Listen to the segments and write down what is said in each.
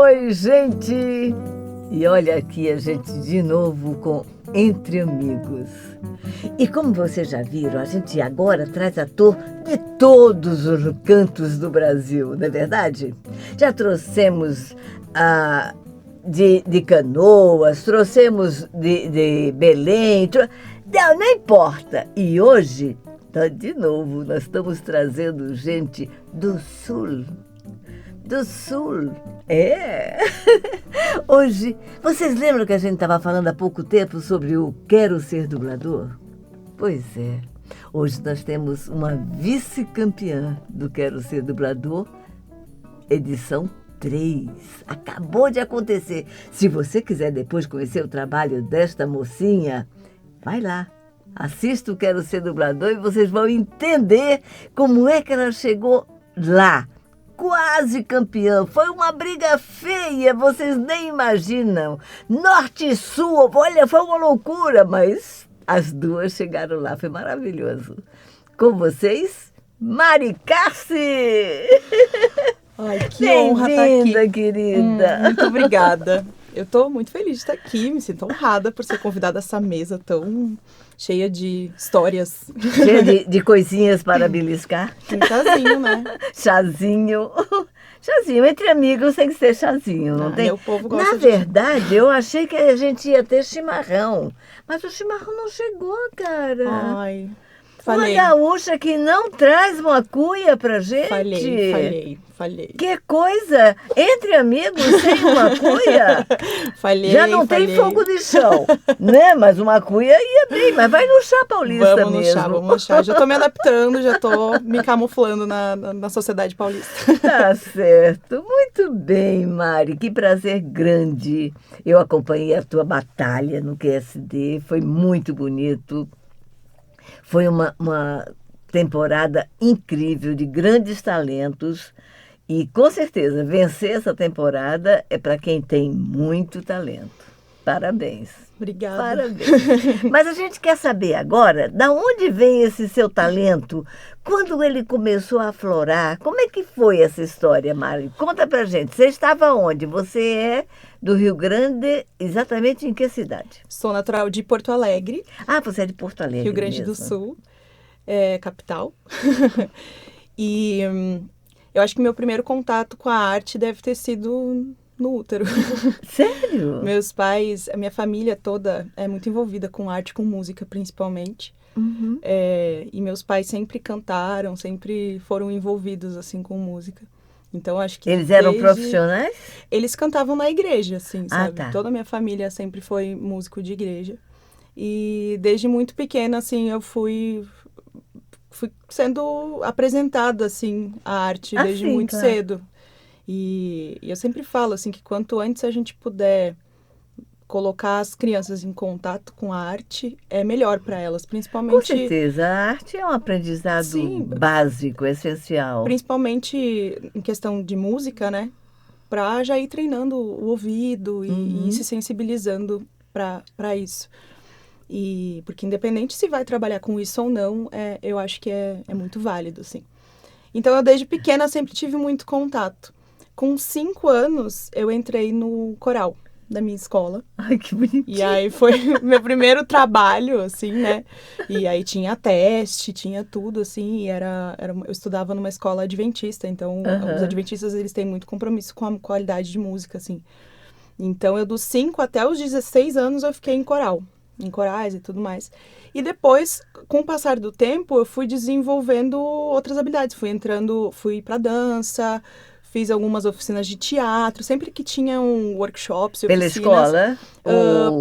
Oi, gente! E olha aqui a gente de novo com Entre Amigos. E como vocês já viram, a gente agora traz ator de todos os cantos do Brasil, não é verdade? Já trouxemos de Canoas, trouxemos de Belém, não importa. E hoje, de novo, nós estamos trazendo gente do Sul. Do Sul, é. Hoje, vocês lembram que a gente estava falando há pouco tempo sobre o Quero Ser Dublador? Pois é, hoje nós temos uma vice-campeã do Quero Ser Dublador, edição 3. Acabou de acontecer. Se você quiser depois conhecer o trabalho desta mocinha, vai lá. Assista o Quero Ser Dublador e vocês vão entender como é que ela chegou lá. Quase campeã, foi uma briga feia, vocês nem imaginam. Norte e Sul, olha, foi uma loucura, mas as duas chegaram lá, foi maravilhoso. Com vocês, Mari Cassi! Ai, que honra estar aqui. Bem-vinda, querida. Muito obrigada. Eu estou muito feliz de estar aqui, me sinto honrada por ser convidada a essa mesa tão cheia de histórias. Cheia de coisinhas para beliscar. Tem chazinho, né? Chazinho. Chazinho, entre amigos tem que ser chazinho, não tem? Meu povo gosta Na verdade, eu achei que a gente ia ter chimarrão, mas o chimarrão não chegou, cara. Ai, falhei. Uma gaúcha que não traz uma cuia pra gente. Falhei. Que coisa! Entre amigos sem uma cuia? Já não tem fogo de chão, né? Mas uma cuia ia bem, mas vai no chá paulista mesmo. Vamos no chá. Já tô me adaptando, já tô me camuflando na sociedade paulista. Tá certo. Muito bem, Mari. Que prazer grande. Eu acompanhei a tua batalha no QSD. Foi muito bonito. Foi uma temporada incrível, de grandes talentos. E, com certeza, vencer essa temporada é para quem tem muito talento. Parabéns. Obrigada. Parabéns. Mas a gente quer saber agora, da onde vem esse seu talento? Quando ele começou a aflorar? Como é que foi essa história, Mari? Conta pra gente. Você estava onde? Você é do Rio Grande, exatamente em que cidade? Sou natural de Porto Alegre. Ah, você é de Porto Alegre Rio Grande mesmo. do Sul, capital. E eu acho que meu primeiro contato com a arte deve ter sido no útero. Sério? Meus pais, a minha família toda é muito envolvida com arte, com música principalmente. Uhum. E meus pais sempre cantaram, sempre foram envolvidos assim com música. Então acho que eles eram profissionais? Eles cantavam na igreja, assim, sabe? Tá. Toda a minha família sempre foi músico de igreja. E desde muito pequena, assim, eu fui sendo apresentada, assim, à arte desde muito cedo. E eu sempre falo, assim, que quanto antes a gente puder colocar as crianças em contato com a arte, é melhor para elas, principalmente... Com certeza, a arte é um aprendizado básico, essencial. Principalmente em questão de música, né? Para já ir treinando o ouvido e ir se sensibilizando para isso. Porque independente se vai trabalhar com isso ou não, eu acho que é muito válido, assim. Então, eu desde pequena sempre tive muito contato. Com 5 anos, eu entrei no coral da minha escola. Ai, que bonitinho. E aí foi meu primeiro trabalho, assim, né? E aí tinha teste, tinha tudo, assim, e eu estudava numa escola adventista, então os adventistas, eles têm muito compromisso com a qualidade de música, assim. Então, eu dos 5 até os 16 anos, eu fiquei em coral. Em corais e tudo mais. E depois, com o passar do tempo, eu fui desenvolvendo outras habilidades. Fui pra dança, fiz algumas oficinas de teatro, sempre que tinha workshops e oficinas. Pela escola?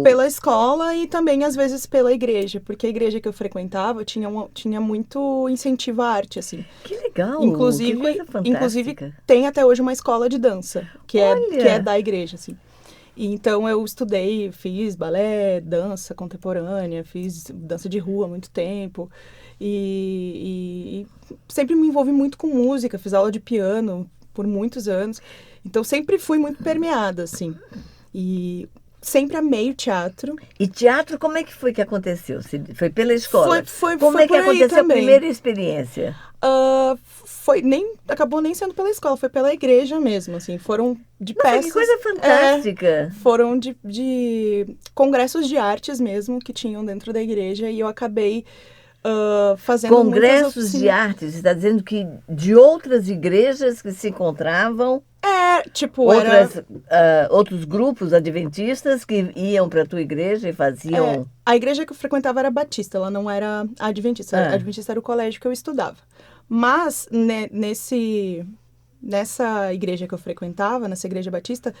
Pela escola e também, às vezes, pela igreja. Porque a igreja que eu frequentava tinha muito incentivo à arte, assim. Que legal! Inclusive, que coisa fantástica. Inclusive, tem até hoje uma escola de dança, que é da igreja, assim. E então eu estudei, fiz balé, dança contemporânea, fiz dança de rua há muito tempo e sempre me envolvi muito com música, fiz aula de piano por muitos anos, então sempre fui muito permeada, assim. E sempre amei o teatro. E teatro, como é que foi que aconteceu? Foi pela escola? Como Foi é que por aí aconteceu também. a primeira experiência? Acabou nem sendo pela escola, foi pela igreja mesmo, assim. Foram de Nossa, peças. que coisa fantástica! Foram de congressos de artes mesmo que tinham dentro da igreja e eu acabei fazendo Congressos muitas de artes, você está dizendo que de outras igrejas que se encontravam, outros grupos adventistas que iam para a tua igreja e faziam... A igreja que eu frequentava era batista, ela não era adventista. A adventista era o colégio que eu estudava. Mas, nessa igreja que eu frequentava, nessa igreja batista,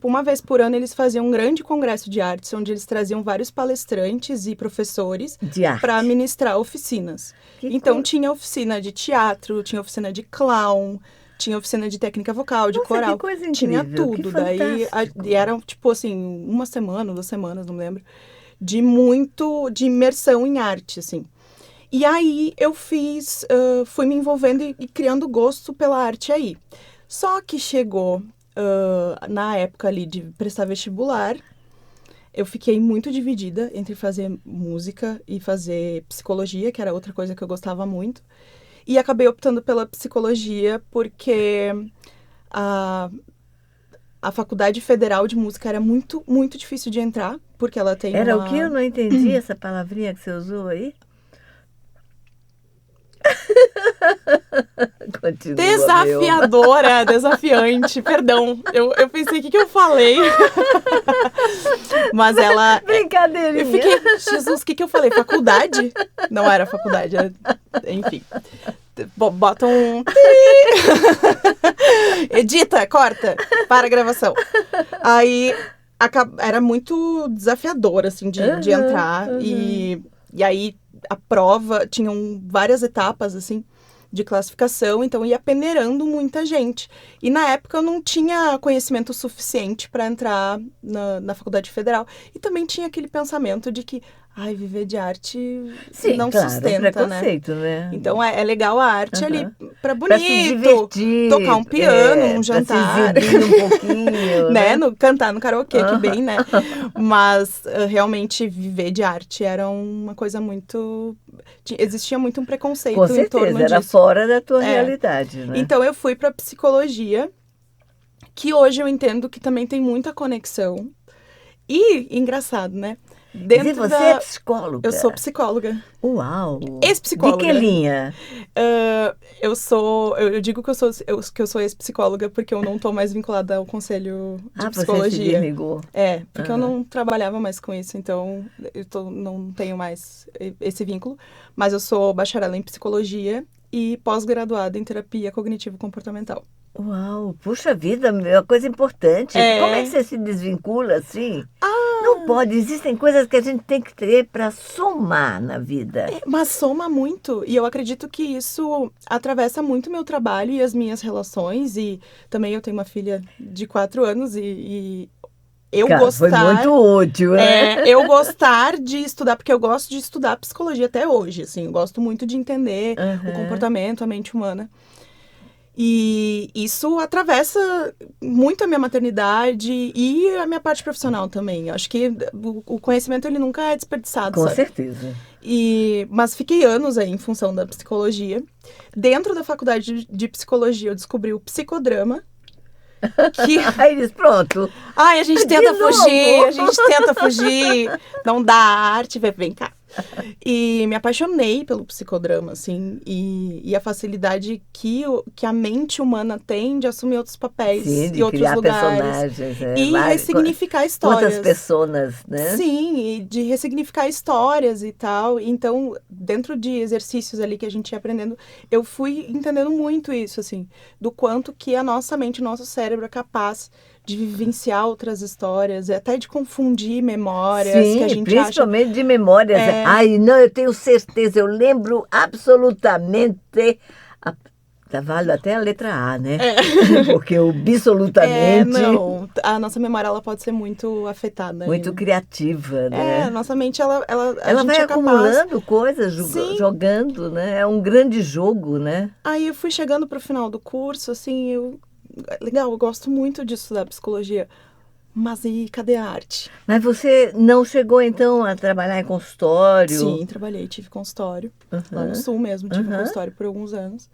uma vez por ano eles faziam um grande congresso de artes, onde eles traziam vários palestrantes e professores para ministrar oficinas. Então, tinha oficina de teatro, tinha oficina de clown, tinha oficina de técnica vocal, de coral. Que coisa incrível, tinha tudo. Daí, era, uma semana, 2 semanas, não me lembro, de imersão em arte, assim. E aí eu fui me envolvendo e criando gosto pela arte aí. Só que chegou na época ali de prestar vestibular, eu fiquei muito dividida entre fazer música e fazer psicologia, que era outra coisa que eu gostava muito. E acabei optando pela psicologia porque a Faculdade Federal de Música era muito, muito difícil de entrar, porque ela tem Era o que? Eu não entendi essa palavrinha que você usou aí. Continua, desafiadora, desafiante, perdão. Eu pensei, o que eu falei? Mas ela... Brincadeirinha. Eu fiquei, Jesus, o que eu falei? Faculdade? Não era faculdade, enfim. Bota um... Edita, corta, para a gravação. Aí, era muito desafiador, assim, de entrar. E aí, a prova, tinham várias etapas, assim, de classificação, então ia peneirando muita gente. E na época eu não tinha conhecimento suficiente para entrar na Faculdade Federal. E também tinha aquele pensamento de que, viver de arte não sustenta, preconceito, né? Então é legal a arte ali para bonito, pra se divertir, tocar um piano, um jantar, pra se exibir um pouquinho, né? Cantar no karaokê, que bem, né? Mas realmente viver de arte era uma coisa muito... Existia muito um preconceito com certeza, em torno disso. Era fora da tua realidade, né? Então eu fui para psicologia, que hoje eu entendo que também tem muita conexão. E, engraçado, né? Você é psicóloga? Eu sou psicóloga. Uau! Ex-psicóloga. De que linha? Eu digo que eu sou ex-psicóloga porque eu não estou mais vinculada ao conselho de psicologia. Você se desligou. Porque eu não trabalhava mais com isso, então não tenho mais esse vínculo. Mas eu sou bacharel em psicologia e pós-graduada em terapia cognitivo-comportamental. Uau, puxa vida, é uma coisa importante. Como é que você se desvincula assim? Não pode, existem coisas que a gente tem que ter para somar na vida. Mas soma muito, e eu acredito que isso atravessa muito meu trabalho e as minhas relações, e também eu tenho uma filha de 4 anos e foi muito útil, né? Eu gostar de estudar, porque eu gosto de estudar psicologia até hoje, assim, eu gosto muito de entender o comportamento, a mente humana. E isso atravessa muito a minha maternidade e a minha parte profissional também. Eu acho que o conhecimento, ele nunca é desperdiçado, Com sabe? certeza. Mas fiquei anos aí em função da psicologia. Dentro da faculdade de psicologia, eu descobri o psicodrama. Aí eles, pronto. A gente tenta fugir, não dá, a arte, vem cá. E me apaixonei pelo psicodrama, assim, e a facilidade que a mente humana tem de assumir outros papéis e outros lugares. E ressignificar histórias. Quantas pessoas, né? Sim, e de ressignificar histórias e tal. Então, dentro de exercícios ali que a gente ia aprendendo, eu fui entendendo muito isso, assim, do quanto que a nossa mente, o nosso cérebro é capaz de vivenciar outras histórias, até de confundir memórias. Sim, que a gente principalmente de memórias. Não, eu tenho certeza, eu lembro absolutamente, vale até a letra A, né? Porque o absolutamente... não, a nossa memória, ela pode ser muito afetada. Muito criativa, né? A nossa mente, ela vai acumulando coisas, jogando, né? É um grande jogo, né? Aí eu fui chegando pro final do curso, assim, legal, eu gosto muito de estudar psicologia, Mas e cadê a arte? Mas você não chegou, então, a trabalhar em consultório? Sim, trabalhei, tive consultório. Lá no Sul mesmo, tive consultório por alguns anos.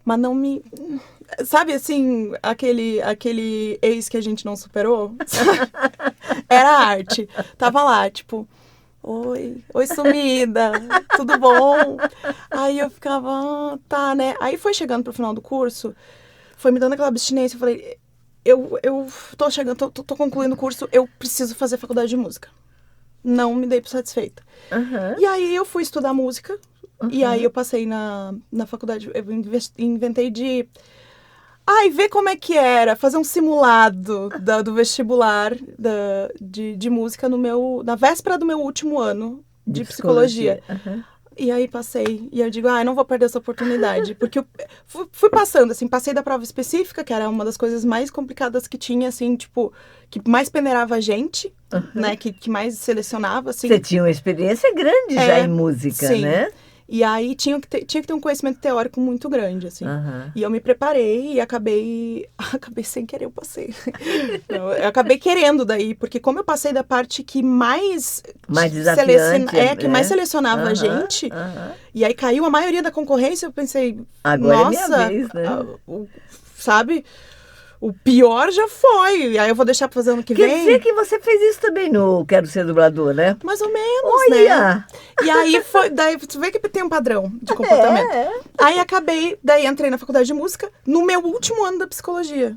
Mas não me... Sabe, assim, aquele ex que a gente não superou? Era arte. Tava lá, tipo... Oi, sumida, tudo bom? Aí eu ficava, tá, né? Aí foi chegando pro final do curso, foi me dando aquela abstinência, eu falei, eu tô chegando, tô concluindo o curso, eu preciso fazer faculdade de música. Não me dei por satisfeita. E aí eu fui estudar música, e aí eu passei na faculdade, eu inventei de... ver como é que era, fazer um simulado do vestibular de música na véspera do meu último ano de psicologia. E aí passei, e eu digo, não vou perder essa oportunidade, porque eu fui passando, assim, passei da prova específica, que era uma das coisas mais complicadas que tinha, assim, tipo, que mais peneirava a gente, né, que mais selecionava, assim. Você tinha uma experiência grande já em música, sim. né? E aí tinha que ter um conhecimento teórico muito grande, assim. E eu me preparei e acabei sem querer, eu passei. Eu acabei querendo daí, porque como eu passei da parte que mais desafiante, que mais selecionava a gente, e aí caiu a maioria da concorrência, eu pensei, agora nossa, é minha vez, né? Sabe? O pior já foi. E aí eu vou deixar pra fazer ano que vem. Quer dizer que você fez isso também no Quero Ser Dublador, né? Mais ou menos, Olha! né? E aí foi... Daí tu vê que tem um padrão de comportamento. Aí daí entrei na faculdade de música no meu último ano da psicologia.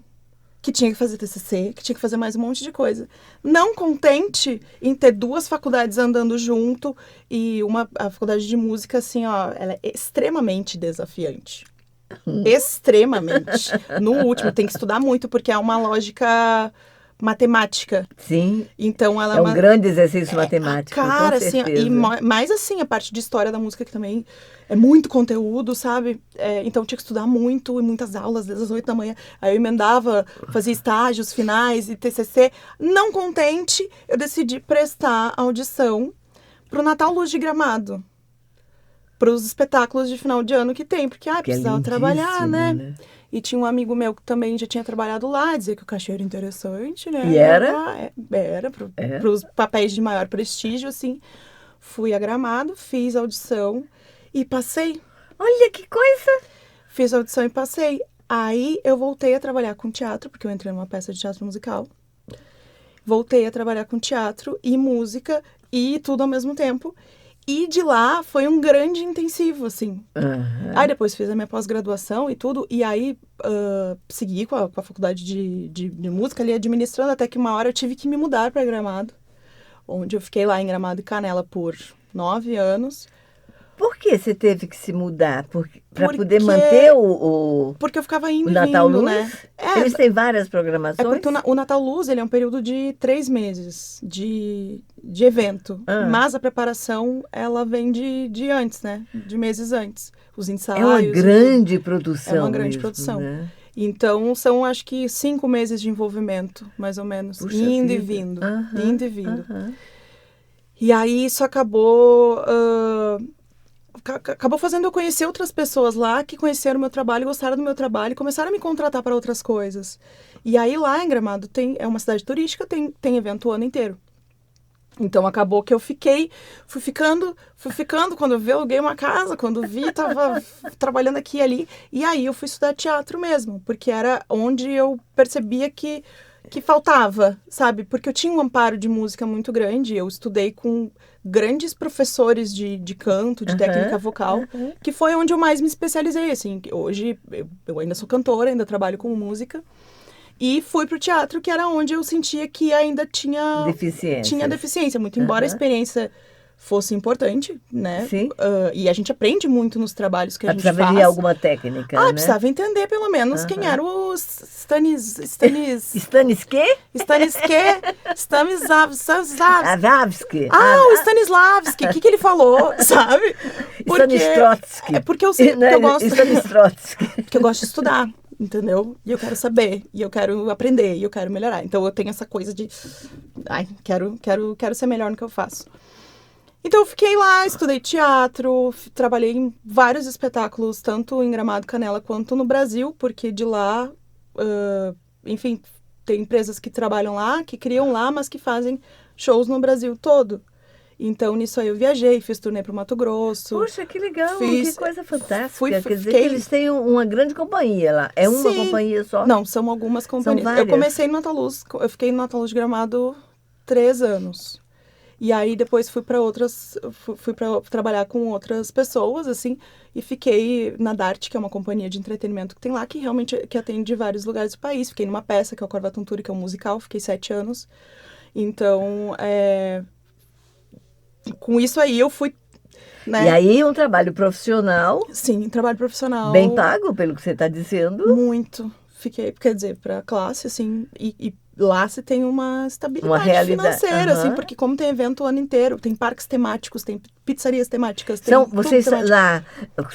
Que tinha que fazer TCC, que tinha que fazer mais um monte de coisa. Não contente em ter 2 faculdades andando junto e a faculdade de música, assim, ó, ela é extremamente desafiante. Extremamente. No último, tem que estudar muito, porque é uma lógica matemática. Sim. Então ela é um grande exercício matemático. Cara, com assim, certeza. e mais assim, a parte de história da música, que também é muito conteúdo, sabe? Então tinha que estudar muito, e muitas aulas, desde as 8 da manhã. Aí eu emendava, fazia estágios finais e TCC. Não contente, eu decidi prestar audição pro Natal Luz de Gramado. Para os espetáculos de final de ano que tem, porque precisava trabalhar, né? E tinha um amigo meu que também já tinha trabalhado lá, dizia que o cachê era interessante, né? E era? Era, para os papéis de maior prestígio, assim. Fui a Gramado, fiz audição e passei. Olha que coisa! Fiz audição e passei. Aí eu voltei a trabalhar com teatro, porque eu entrei numa peça de teatro musical. Voltei a trabalhar com teatro e música e tudo ao mesmo tempo. E de lá foi um grande intensivo, assim. Aí depois fiz a minha pós-graduação e tudo. E aí segui com a faculdade de música ali administrando, até que uma hora eu tive que me mudar para Gramado. Onde eu fiquei lá em Gramado e Canela por 9 anos. Por que você teve que se mudar? Para poder manter Porque eu ficava indo o Natal vindo, Luz? né? Eles têm várias programações? Porque o Natal Luz, ele é um período de 3 meses de evento. Mas a preparação, ela vem de antes, né? De meses antes. Os ensaios. É uma grande produção. É uma grande produção. Né? Então, são, acho que, 5 meses de envolvimento, mais ou menos. Puxa indo vida. E vindo. Indo e vindo. E aí, isso acabou fazendo eu conhecer outras pessoas lá que conheceram o meu trabalho, gostaram do meu trabalho e começaram a me contratar para outras coisas. E aí lá em Gramado é uma cidade turística, tem evento o ano inteiro. Então acabou que eu fui ficando, quando eu vi, eu aluguei uma casa, quando vi, tava trabalhando aqui e ali. E aí eu fui estudar teatro mesmo, porque era onde eu percebia que faltava, sabe? Porque eu tinha um amparo de música muito grande, eu estudei com grandes professores de canto, de técnica vocal, que foi onde eu mais me especializei, assim. Hoje eu ainda sou cantora, ainda trabalho com música. E fui pro teatro, que era onde eu sentia que ainda tinha deficiência. Muito embora a experiência fosse importante, né? Sim. E a gente aprende muito nos trabalhos que a gente faz. Precisava de alguma técnica, né? Precisava entender, pelo menos, quem era o Stanis quê? Stanislavski. O Stanislavski. O que ele falou, sabe? Stanistrotsky. Porque eu sei que eu gosto... Stanistrotsky. Porque eu gosto de estudar. Entendeu? E eu quero saber, e eu quero aprender, e eu quero melhorar. Então eu tenho essa coisa de... quero ser melhor no que eu faço. Então eu fiquei lá, estudei teatro, trabalhei em vários espetáculos, tanto em Gramado, Canela, quanto no Brasil, porque de lá, enfim, tem empresas que trabalham lá, que criam lá, mas que fazem shows no Brasil todo. Então, nisso aí eu viajei, fiz turnê pro Mato Grosso. Poxa, que legal, Fiz- que coisa fantástica. fui- Quer dizer fiquei- que eles têm uma grande companhia lá. É uma Sim. companhia só? Não, são algumas companhias. Eu várias? comecei no Nataluz, eu fiquei no Nataluz de Gramado 3 anos. E aí depois fui para outras, fui para trabalhar com outras pessoas, assim, e fiquei na Dart, que é uma companhia de entretenimento que tem lá, que realmente que atende vários lugares do país. Fiquei numa peça, que é o Corvatanturi, que é um musical, fiquei 7 anos. Então, com isso aí eu fui, né? E aí um trabalho profissional, Sim, trabalho profissional. bem pago, pelo que você está dizendo. Muito. Fiquei, quer dizer, pra classe, assim, e lá se tem uma estabilidade Uma realidade, financeira, assim, aham. porque como tem evento o ano inteiro, tem parques temáticos, tem pizzarias temáticas, tem São, tudo vocês temático. lá,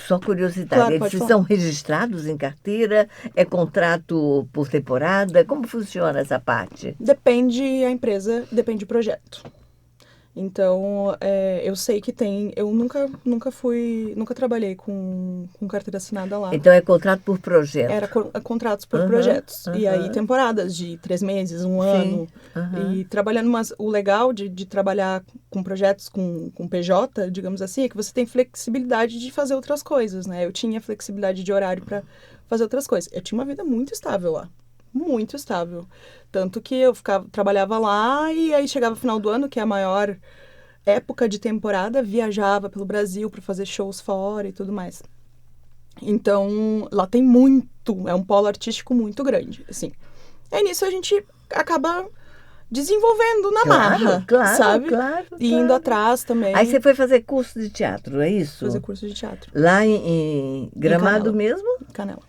só curiosidade, Claro, eles pode falar. são registrados em carteira? É contrato por temporada? Como funciona essa parte? Depende a empresa, depende do projeto. Então, eu sei que tem... Eu nunca trabalhei com carteira assinada lá. Então é contrato por projeto? Era contratos por Aham, projetos. E aí, aham. temporadas de 3 meses, um Sim, ano. aham. E trabalhando, mas o legal de trabalhar com projetos com PJ, digamos assim, é que você tem flexibilidade de fazer outras coisas, né? Eu tinha flexibilidade de horário para fazer outras coisas. Eu tinha uma vida muito estável lá. Muito estável. Tanto que eu trabalhava lá e aí chegava o final do ano, que é a maior época de temporada, viajava pelo Brasil para fazer shows fora e tudo mais. Então, lá tem muito, é um polo artístico muito grande, assim. E aí nisso a gente acaba desenvolvendo na marra, claro, sabe? claro, E indo claro. atrás também, Aí você foi fazer curso de teatro, é isso? fazer curso de teatro. Lá em Gramado Canela. mesmo? Canela,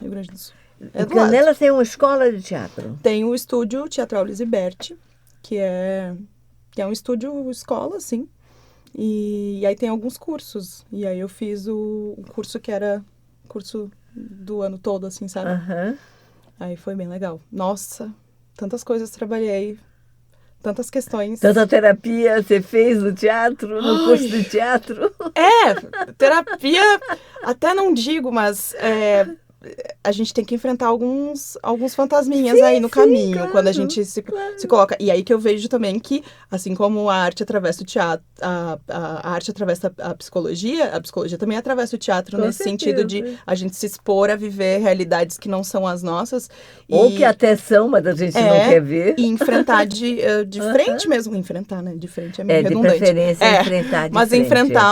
Rio Grande do Sul. Em do lado. Canela tem uma escola de teatro. Tem o estúdio Teatral Lisiberti, que é um estúdio escola, assim. E aí tem alguns cursos. E aí eu fiz o curso que era curso do ano todo, assim, sabe? Aham. Aí foi bem legal. Nossa, tantas coisas trabalhei, tantas questões. Tanta terapia você fez no teatro, no curso de teatro? Terapia, até não digo, mas a gente tem que enfrentar alguns fantasminhas aí no caminho, claro, quando a gente se coloca. E aí que eu vejo também que, assim como a arte atravessa o teatro, a arte atravessa a psicologia também atravessa o teatro, Com nesse sentido de certeza. a gente se expor a viver realidades que não são as nossas. Ou e- que até são, mas a gente não quer ver. E enfrentar de frente mesmo. Enfrentar, né? De frente é meio De redundante. preferência enfrentar de Mas frente. enfrentar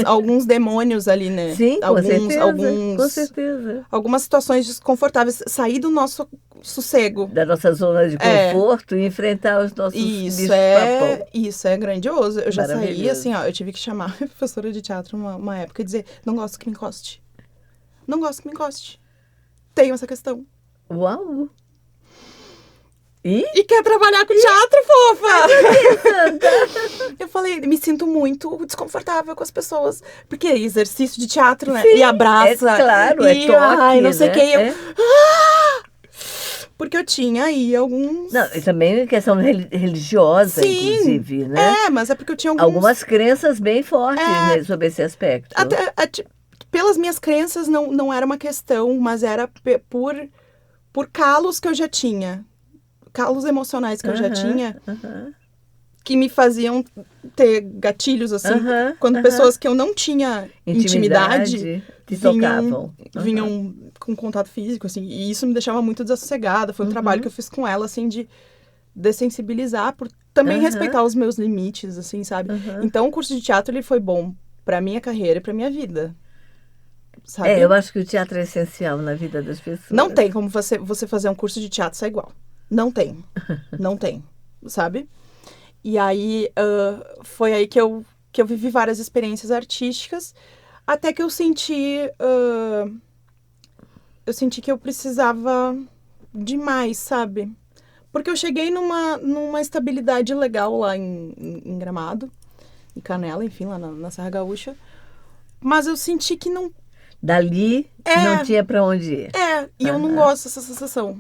alguns demônios ali, né? Sim, com certeza, com certeza. Algumas situações desconfortáveis. Sair do nosso sossego. Da nossa zona de conforto e enfrentar os nossos bichos-papão. Isso é grandioso. Eu já saí, Maravilhoso. assim, ó, eu tive que chamar a professora de teatro uma época e dizer, não gosto que me encoste. Não gosto que me encoste. Tenho essa questão. Uau! E? E quer trabalhar com teatro, fofa? Eu falei, me sinto muito desconfortável com as pessoas. Porque é exercício de teatro, né? Sim, E abraça. é claro, e, é toque, ai, não sei o né? que. Eu... É. Porque eu tinha aí alguns... Não, e também questão religiosa, Sim, inclusive, né? mas é porque eu tinha Algumas crenças bem fortes, né, sobre esse aspecto. Pelas minhas crenças não era uma questão, mas era por calos que eu já tinha. Calos emocionais que eu já tinha, que me faziam ter gatilhos, assim, quando pessoas que eu não tinha intimidade te tocavam. vinham com contato físico, assim, e isso me deixava muito desassossegada. Foi um trabalho que eu fiz com ela, assim, de dessensibilizar, por também respeitar os meus limites, assim, sabe? Então, o curso de teatro, ele foi bom pra minha carreira e pra minha vida, sabe? Eu acho que o teatro é essencial na vida das pessoas. Não tem como você fazer um curso de teatro ser igual. Não tem. Não tem, sabe? E aí, foi aí que eu vivi várias experiências artísticas, até que eu senti que eu precisava de mais, sabe? Porque eu cheguei numa estabilidade legal lá em Gramado, em Canela, enfim, lá na Serra Gaúcha, mas eu senti que não... Dali, não tinha pra onde ir. E eu não gosto dessa sensação.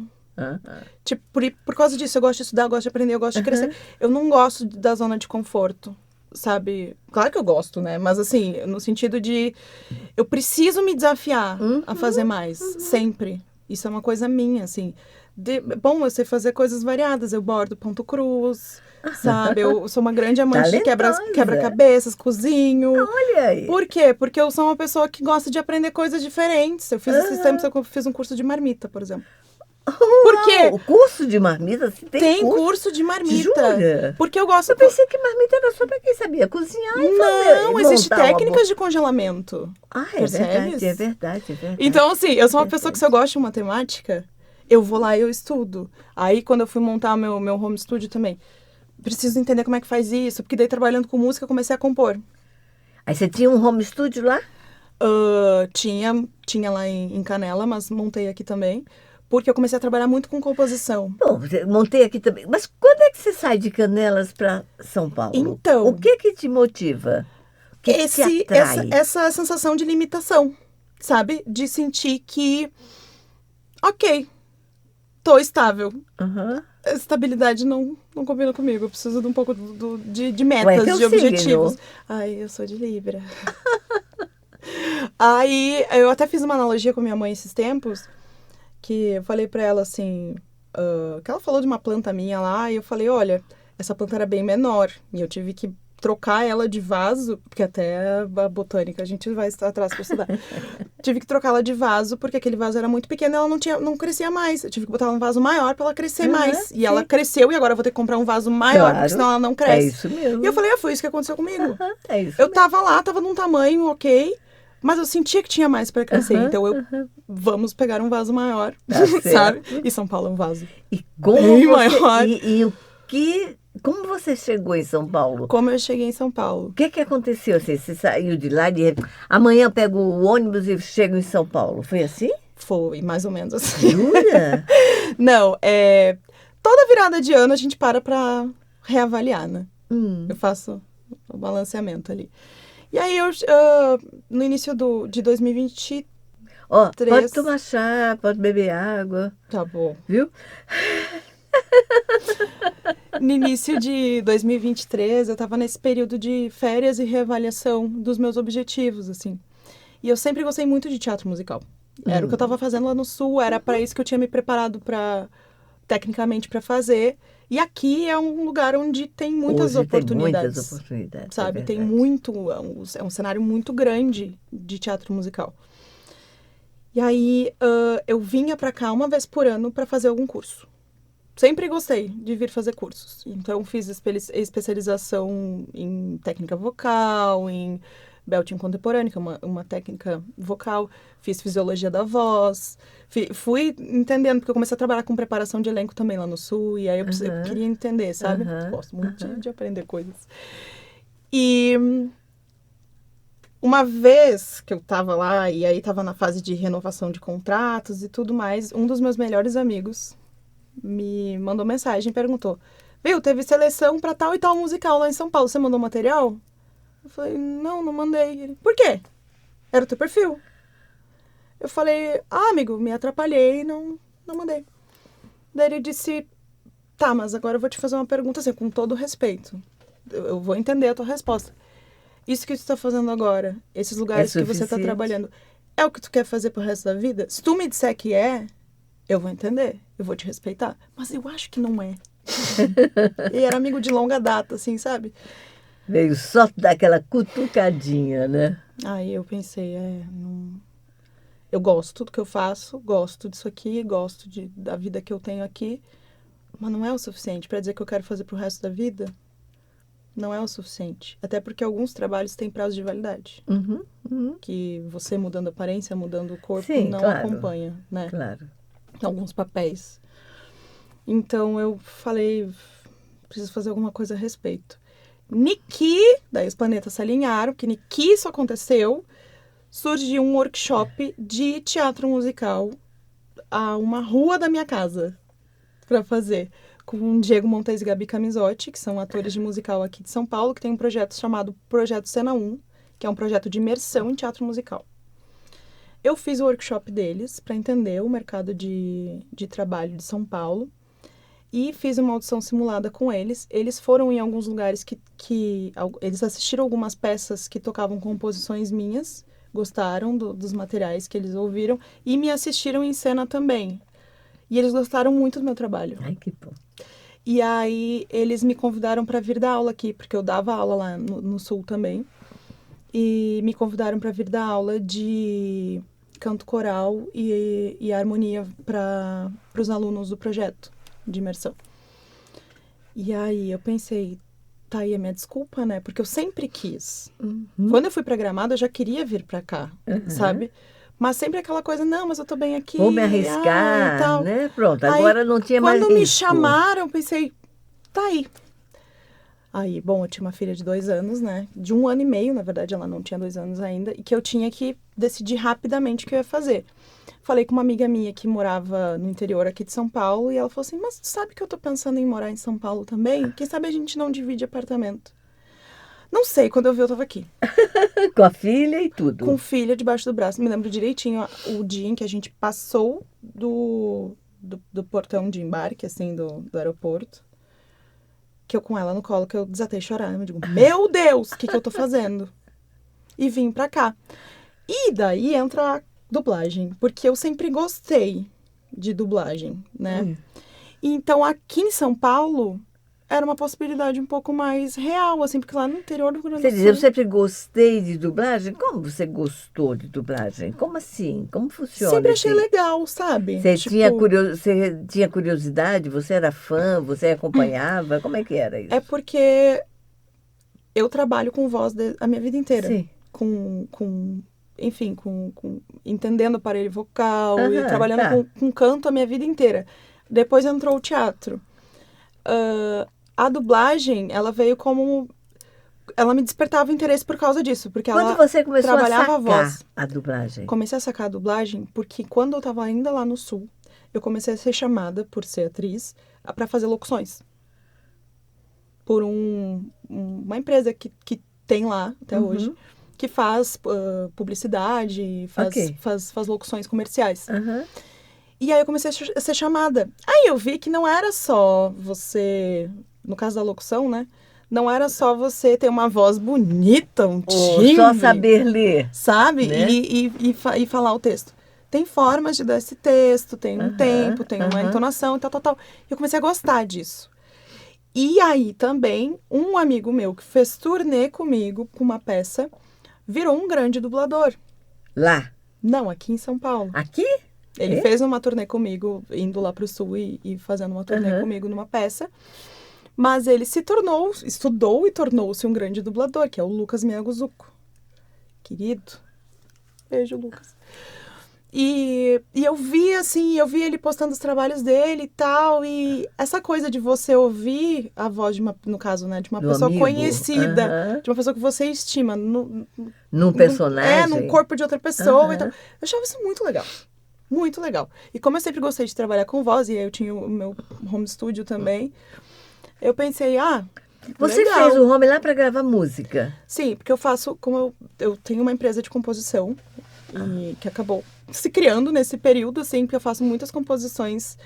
Tipo, por causa disso, eu gosto de estudar, eu gosto de aprender, eu gosto de crescer. Eu não gosto da zona de conforto, sabe? Claro que eu gosto, né? Mas assim, no sentido de... Eu preciso me desafiar a fazer mais, sempre. Isso é uma coisa minha, assim. Bom, eu sei fazer coisas variadas. Eu bordo ponto cruz, sabe? Eu sou uma grande amante de quebra-cabeças, cozinho. Olha aí. Por quê? Porque eu sou uma pessoa que gosta de aprender coisas diferentes. Eu fiz esses tempos, eu fiz um curso de marmita, por exemplo. Por quê? O curso de marmita? Tem curso de marmita. Jura? Porque eu gosto... Eu pensei que marmita era só para quem sabia cozinhar e fazer. Não, existem técnicas de congelamento. É verdade, é verdade. Então, assim, eu sou uma pessoa que se eu gosto de matemática, eu vou lá e eu estudo. Aí, quando eu fui montar meu home studio também, preciso entender como é que faz isso, porque daí, trabalhando com música, eu comecei a compor. Aí você tinha um home studio lá? Tinha lá em Canela, mas montei aqui também. Porque eu comecei a trabalhar muito com composição. Bom, montei aqui também. Mas quando é que você sai de Canelas para São Paulo? Então... O que te motiva? O que te atrai? Essa sensação de limitação, sabe? De sentir que, ok, tô estável. Uhum. Estabilidade não combina comigo. Eu preciso de um pouco de metas, de objetivos. Ai, eu sou de Libra. Aí, eu até fiz uma analogia com minha mãe esses tempos, que eu falei pra ela assim, que ela falou de uma planta minha lá, e eu falei, olha, essa planta era bem menor, e eu tive que trocar ela de vaso, porque até a botânica a gente vai atrás pra estudar. Tive que trocar ela de vaso, porque aquele vaso era muito pequeno e ela não crescia mais. Eu tive que botar ela num vaso maior pra ela crescer mais. E ela cresceu, e agora eu vou ter que comprar um vaso maior, porque senão ela não cresce. É isso mesmo. E eu falei, foi isso que aconteceu comigo. É isso eu tava lá, tava num tamanho ok, mas eu sentia que tinha mais pra crescer. Então vamos pegar um vaso maior, sabe? E São Paulo é um vaso bem maior. Como você chegou em São Paulo? Como eu cheguei em São Paulo? O que aconteceu? Você saiu de lá e amanhã eu pego o ônibus e chego em São Paulo. Foi assim? Foi, mais ou menos assim. Jura? Não, toda virada de ano a gente para pra reavaliar, né? Eu faço o balanceamento ali. E aí, no início de 2023... pode tomar chá, pode beber água. Tá bom. Viu? No início de 2023, eu tava nesse período de férias e reavaliação dos meus objetivos, assim. E eu sempre gostei muito de teatro musical. Era o que eu tava fazendo lá no Sul, era para isso que eu tinha me preparado tecnicamente para fazer. E aqui é um lugar onde tem muitas oportunidades. Tem muitas oportunidades, sabe? Tem muito... É um cenário muito grande de teatro musical. E aí, eu vinha para cá uma vez por ano para fazer algum curso. Sempre gostei de vir fazer cursos. Então, fiz especialização em técnica vocal, em belting contemporâneo, que é uma técnica vocal. Fiz fisiologia da voz. Fui entendendo, porque eu comecei a trabalhar com preparação de elenco também lá no Sul. E aí, eu queria entender, sabe? Gosto muito de aprender coisas. E uma vez que eu tava lá, e aí tava na fase de renovação de contratos e tudo mais, um dos meus melhores amigos me mandou mensagem e perguntou: viu, teve seleção pra tal e tal musical lá em São Paulo, você mandou material? Eu falei, não mandei. Ele, por quê? Era o teu perfil. Eu falei, amigo, me atrapalhei, não mandei. Daí ele disse, tá, mas agora eu vou te fazer uma pergunta assim, com todo respeito. Eu vou entender a tua resposta. Isso que tu tá fazendo agora, esses lugares que você tá trabalhando, é o que tu quer fazer pro resto da vida? Se tu me disser que eu vou entender, eu vou te respeitar. Mas eu acho que não é. E era amigo de longa data, assim, sabe? Veio só dar aquela cutucadinha, né? Aí eu pensei, eu gosto do que eu faço, gosto disso aqui, gosto da vida que eu tenho aqui, mas não é o suficiente para dizer que eu quero fazer pro resto da vida. Não é o suficiente. Até porque alguns trabalhos têm prazo de validade. Que você mudando a aparência, mudando o corpo, não acompanha, né? Claro. Alguns papéis. Então eu falei, preciso fazer alguma coisa a respeito. Niki, daí os planetas se alinharam, que Niki isso aconteceu, surgiu um workshop de teatro musical a uma rua da minha casa para fazer, com Diego Montes e Gabi Camisotti, que são atores de musical aqui de São Paulo, que tem um projeto chamado Projeto Cena 1, que é um projeto de imersão em teatro musical. Eu fiz o workshop deles para entender o mercado de trabalho de São Paulo e fiz uma audição simulada com eles. Eles foram em alguns lugares que eles assistiram algumas peças que tocavam composições minhas, gostaram dos materiais que eles ouviram e me assistiram em cena também. E eles gostaram muito do meu trabalho. Ai, que bom. E aí eles me convidaram para vir dar aula aqui, porque eu dava aula lá no Sul também. E me convidaram para vir dar aula de canto coral e harmonia para os alunos do projeto de imersão. E aí eu pensei, tá aí a minha desculpa, né? Porque eu sempre quis. Quando eu fui pra Gramado, eu já queria vir pra cá, sabe? Mas sempre aquela coisa, não, mas eu tô bem aqui. Vou me arriscar, e tal. né? Pronto, Aí, agora não tinha mais quando me risco. chamaram, eu pensei, tá aí. Aí, bom, eu tinha uma filha de 2 anos, né? De 1 ano e meio, na verdade, ela não tinha 2 anos ainda. E que eu tinha que decidir rapidamente o que eu ia fazer. Falei com uma amiga minha que morava no interior aqui de São Paulo. E ela falou assim, mas tu sabe que eu tô pensando em morar em São Paulo também? Quem sabe a gente não divide apartamento? Não sei, quando eu vi eu tava aqui. Com a filha e tudo. Com filha debaixo do braço. Me lembro direitinho o dia em que a gente passou do portão de embarque, assim, do aeroporto. Que eu com ela no colo, que eu desatei a chorar. Eu digo, meu Deus, o que eu tô fazendo? E vim pra cá. E daí entra a dublagem, porque eu sempre gostei de dublagem, né? Então, aqui em São Paulo, era uma possibilidade um pouco mais real, assim, porque lá no interior do Rio Grande Você do diz, eu Sul... sempre gostei de dublagem? Como você gostou de dublagem? Como assim? Como funciona? Sempre achei legal, sabe? Você, Tipo, você tinha curiosidade? Você era fã? Você acompanhava? Como é que era isso? é porque eu trabalho com voz a minha vida inteira. Sim. Enfim, entendendo aparelho vocal e Aham, trabalhando tá. com canto a minha vida inteira. Depois entrou o teatro. A dublagem, ela veio como... Ela me despertava interesse por causa disso, porque Quando ela você começou a trabalhava a sacar voz. a dublagem? Comecei a sacar a dublagem porque quando eu tava ainda lá no Sul, eu comecei a ser chamada, por ser atriz, para fazer locuções. Por uma empresa que tem lá até hoje, que faz publicidade, Ok. faz locuções comerciais. Aham. E aí eu comecei a ser chamada. Aí eu vi que não era só você, no caso da locução, né? Não era só você ter uma voz bonita, um Ou timbre, só saber ler, sabe? né? E falar o texto. Tem formas de dar esse texto, tem um Aham, tempo, tem uma aham. entonação e tal, tal, tal. E eu comecei a gostar disso. E aí também, um amigo meu que fez turnê comigo com uma peça, virou um grande dublador. Lá. Não, aqui em São Paulo. Aqui? Ele É? fez uma turnê comigo, indo lá pro Sul e fazendo uma turnê Aham. comigo numa peça. Mas ele estudou e tornou-se um grande dublador, que é o Lucas Miyaguzuko. Querido. Beijo, Lucas. E eu vi, assim, eu vi ele postando os trabalhos dele e tal, e essa coisa de você ouvir a voz de no caso, né, de uma Do pessoa amigo? conhecida, Aham. de uma pessoa que você estima, Num personagem? num corpo de outra pessoa e tal. Aham. Eu achava isso muito legal. Muito legal. E como eu sempre gostei de trabalhar com voz, e aí eu tinha o meu home studio também, eu pensei, Você legal. fez o home lá para gravar música? Sim, porque eu faço, como eu tenho uma empresa de composição, e que acabou se criando nesse período, assim, porque eu faço muitas composições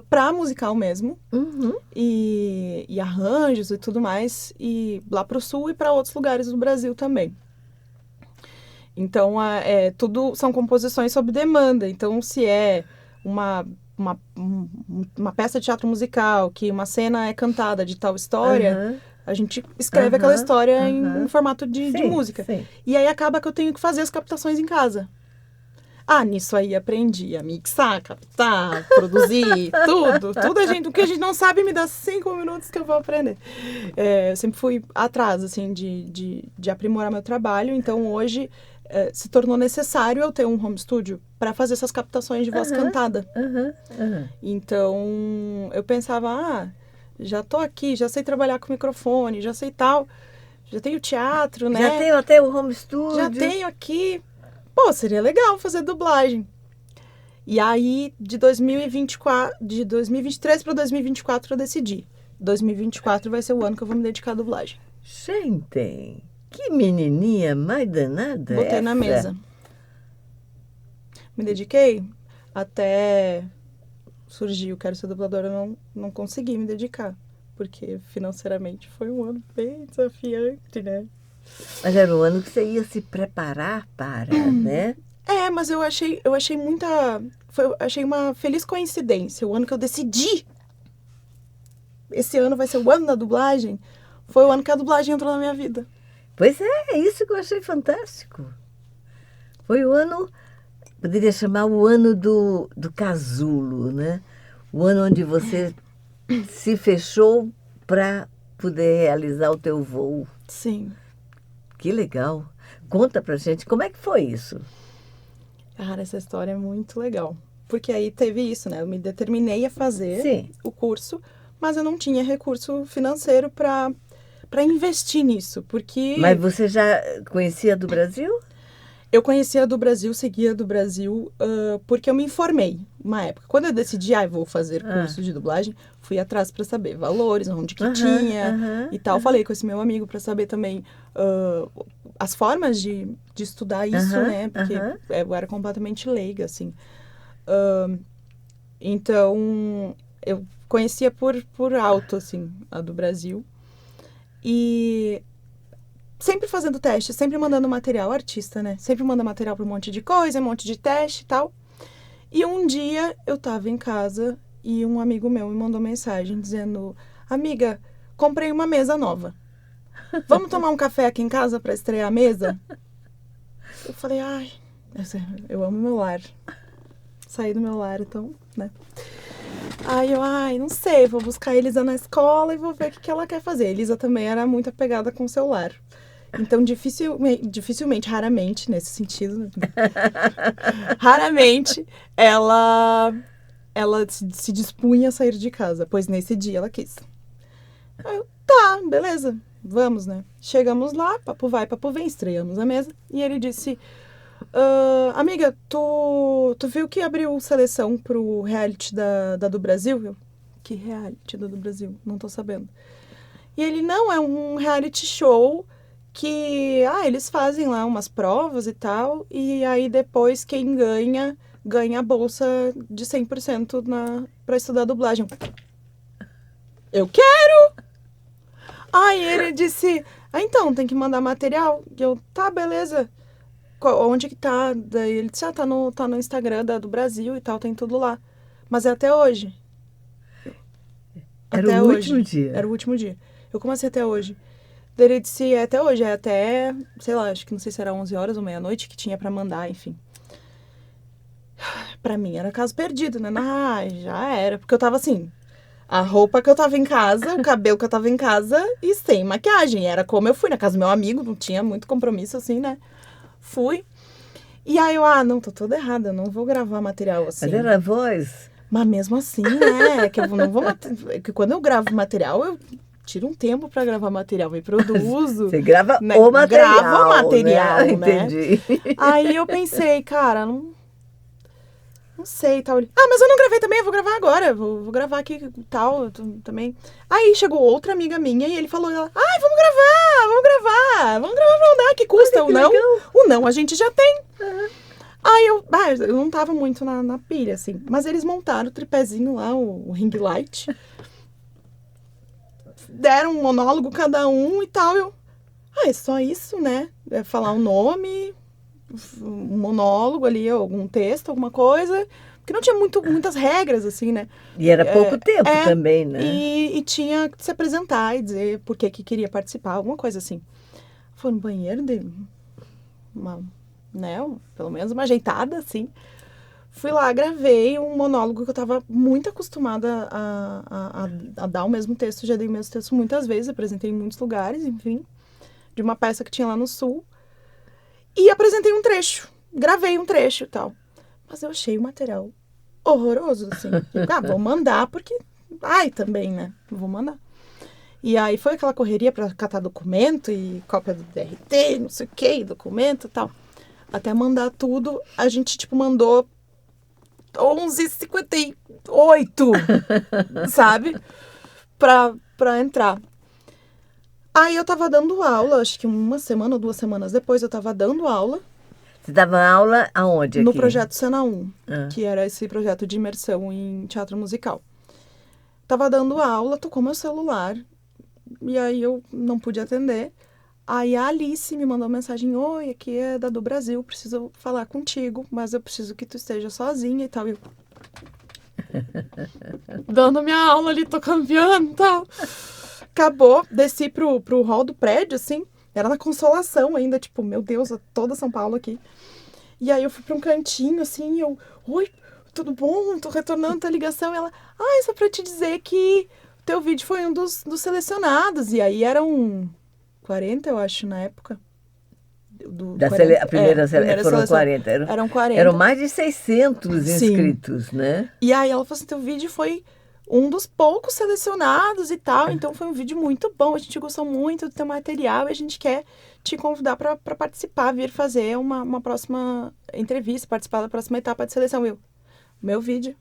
pra musical mesmo, e arranjos e tudo mais, e lá pro Sul e para outros lugares do Brasil também. Então, tudo são composições sob demanda. Então, se é uma peça de teatro musical, que uma cena é cantada de tal história, Aham. a gente escreve aquela história em formato de Sim, música. sim. E aí acaba que eu tenho que fazer as captações em casa. Nisso aí aprendi a mixar, captar, produzir, tudo. O que a gente não sabe me dá 5 minutos que eu vou aprender. Eu sempre fui atrás, assim, de aprimorar meu trabalho. Então, hoje, se tornou necessário eu ter um home studio para fazer essas captações de voz cantada. Então, eu pensava, já tô aqui, já sei trabalhar com microfone, já sei tal, já tenho teatro, né? Já tenho até o home studio. Já tenho aqui. Pô, seria legal fazer dublagem. E aí, de 2023 para 2024, eu decidi. 2024 vai ser o ano que eu vou me dedicar à dublagem. Gente, que menininha mais danada. Botei na mesa. Me dediquei até surgir o Quero Ser Dubladora, eu não consegui me dedicar. Porque financeiramente foi um ano bem desafiante, né? Mas era um ano que você ia se preparar para, né? Mas eu achei achei uma feliz coincidência. O ano que eu decidi, esse ano vai ser o ano da dublagem, foi o ano que a dublagem entrou na minha vida. Pois é isso que eu achei fantástico. Foi o ano, poderia chamar o ano do casulo, né? O ano onde você se fechou para poder realizar o teu voo. Sim. Que legal. Conta pra gente, como é que foi isso? Cara, essa história é muito legal. Porque aí teve isso, né? Eu me determinei a fazer o curso, mas eu não tinha recurso financeiro para investir nisso, porque... Mas você já conhecia do Brasil? Eu conhecia do Brasil, seguia do Brasil, porque eu me informei uma época. Quando eu decidi, vou fazer curso de dublagem, fui atrás para saber valores, onde que tinha e tal. Falei com esse meu amigo para saber também as formas de estudar isso, né? Porque eu era completamente leiga, assim. Então, eu conhecia por alto, assim, a do Brasil. E... sempre fazendo teste, sempre mandando material, artista, né? Sempre manda material para um monte de coisa, um monte de teste e tal. E um dia eu tava em casa e um amigo meu me mandou mensagem dizendo: amiga, comprei uma mesa nova. Vamos tomar um café aqui em casa para estrear a mesa? Eu falei, eu amo meu lar. Saí do meu lar, então, né? Aí eu, não sei, vou buscar a Elisa na escola e vou ver o que ela quer fazer. A Elisa também era muito apegada com o celular. Então, dificilmente, raramente, nesse sentido, raramente, ela se dispunha a sair de casa, pois nesse dia ela quis. Aí eu, tá, beleza, vamos, né? Chegamos lá, papo vai, papo vem, estreamos a mesa, e ele disse, amiga, tu viu que abriu seleção pro reality da do Brasil? Eu, que reality da do Brasil? Não tô sabendo. E ele, não, é um reality show que, eles fazem lá umas provas e tal, e aí depois quem ganha a bolsa de 100% pra estudar dublagem. Eu quero! Aí ele disse, então, tem que mandar material. E eu, tá, beleza. Onde que tá? Daí ele disse, tá no Instagram do Brasil e tal, tem tudo lá. Mas é até hoje. Era o último dia. Era o último dia. Eu comecei até hoje. Daí ele disse, é até hoje, é até, sei lá, acho que não sei se era 11 horas ou meia-noite que tinha pra mandar, enfim. Pra mim era caso perdido, né? Já era. Porque eu tava assim, a roupa que eu tava em casa, o cabelo que eu tava em casa e sem maquiagem. Era como eu fui na casa do meu amigo, não tinha muito compromisso assim, né? Fui. E aí eu, não, tô toda errada, eu não vou gravar material assim. Mas era a voz? Mas mesmo assim, né? Que eu não vou... que quando eu gravo material, eu tiro um tempo pra gravar material, me produzo. Você grava né? o material, grava o material, né? Entendi. Aí eu pensei, cara, não sei, tal. Mas eu não gravei também, eu vou gravar agora. Vou gravar aqui tal, também. Aí chegou outra amiga minha e ele falou, vamos gravar pra andar, que custa o não? O não a gente já tem. Aí eu não tava muito na pilha, assim. Mas eles montaram o tripézinho lá, o ring light. Deram um monólogo cada um e tal. É só isso, né? É falar o nome, um monólogo ali, algum texto, alguma coisa. Porque não tinha muitas regras, assim, né? E era pouco tempo também, né? E tinha que se apresentar e dizer por que queria participar, alguma coisa assim. Foi no banheiro, dei pelo menos uma ajeitada, assim. Fui lá, gravei um monólogo que eu tava muito acostumada a dar o mesmo texto. Já dei o mesmo texto muitas vezes, apresentei em muitos lugares, enfim. De uma peça que tinha lá no Sul. E apresentei um trecho. Gravei um trecho e tal. Mas eu achei o material horroroso, assim. Vou mandar, porque... também, né? Vou mandar. E aí foi aquela correria pra catar documento e cópia do DRT, não sei o que, documento e tal. Até mandar tudo, a gente, mandou 11h58, sabe? Pra entrar. Aí eu tava dando aula, acho que uma semana ou 2 semanas depois eu tava dando aula. Você dava aula aonde aqui? No projeto Cena 1, que era esse projeto de imersão em teatro musical. Tava dando aula, tocou meu celular, e aí eu não pude atender. Aí a Alice me mandou uma mensagem: oi, aqui é da do Brasil, preciso falar contigo, mas eu preciso que tu esteja sozinha e tal. Eu dando minha aula ali, tocando piano e tal. Acabou, desci pro hall do prédio, assim, era na Consolação ainda, tipo, meu Deus, toda São Paulo aqui. E aí eu fui pra um cantinho, assim, eu, oi, tudo bom? Tô retornando tua ligação. E ela, só pra te dizer que o teu vídeo foi um dos selecionados. E aí eram 40, eu acho, na época. A primeira foram seleção. 40. Eram 40. Eram mais de 600 inscritos, Sim. né? E aí ela falou assim, teu vídeo foi um dos poucos selecionados e tal. Então foi um vídeo muito bom. A gente gostou muito do teu material e a gente quer te convidar para participar, vir fazer uma próxima entrevista, participar da próxima etapa de seleção. Meu vídeo.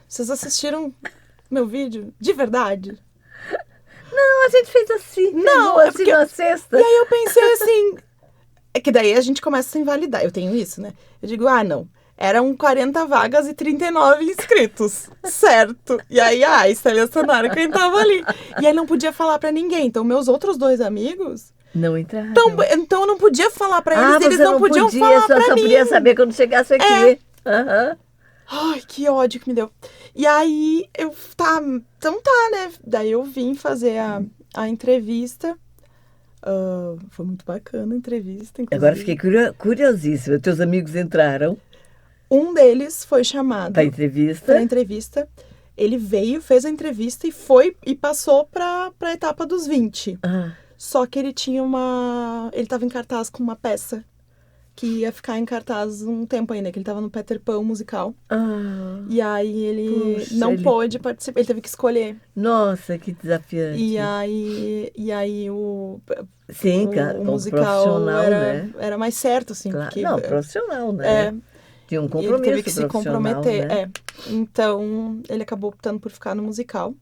Vocês assistiram meu vídeo? De verdade? Não, a gente fez assim. Não, assim porque... na sexta. E aí eu pensei assim... É que daí a gente começa a se invalidar. Eu tenho isso, né? Eu digo, não. Eram 40 vagas e 39 inscritos. Certo. E aí, selecionaram quem tava ali. E aí não podia falar pra ninguém. Então, meus outros 2 amigos... Não entraram. Então eu não podia falar pra eles não podiam falar pra mim. Só podia saber quando chegasse aqui. Aham. Ai, que ódio que me deu. E aí, então tá, né? Daí eu vim fazer a entrevista. Foi muito bacana a entrevista, inclusive. Agora fiquei curiosíssima. Teus amigos entraram? Um deles foi chamado para entrevista. Pra entrevista. Ele veio, fez a entrevista e passou pra etapa dos 20. Só que ele tinha ele tava em cartaz com uma peça que ia ficar em cartaz um tempo ainda, que ele tava no Peter Pan musical. E aí ele pôde participar, ele teve que escolher. Nossa, que desafiante. E aí o musical era mais certo, assim. Claro. Porque, não, profissional, né? Tinha um compromisso. Ele teve que se comprometer, né? Então, ele acabou optando por ficar no musical.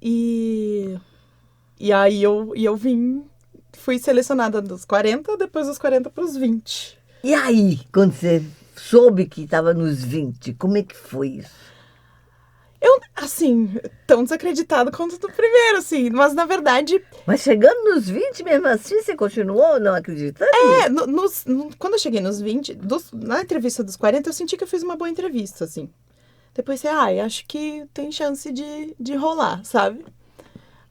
E aí eu fui selecionada dos 40, depois dos 40 para os 20. E aí, quando você soube que estava nos 20, como é que foi isso? Eu, assim, tão desacreditada quanto do primeiro, assim, mas na verdade... Mas chegando nos 20, mesmo assim, você continuou não acreditando? Quando eu cheguei nos 20, na entrevista dos 40, eu senti que eu fiz uma boa entrevista, assim. Depois eu acho que tem chance de rolar, sabe?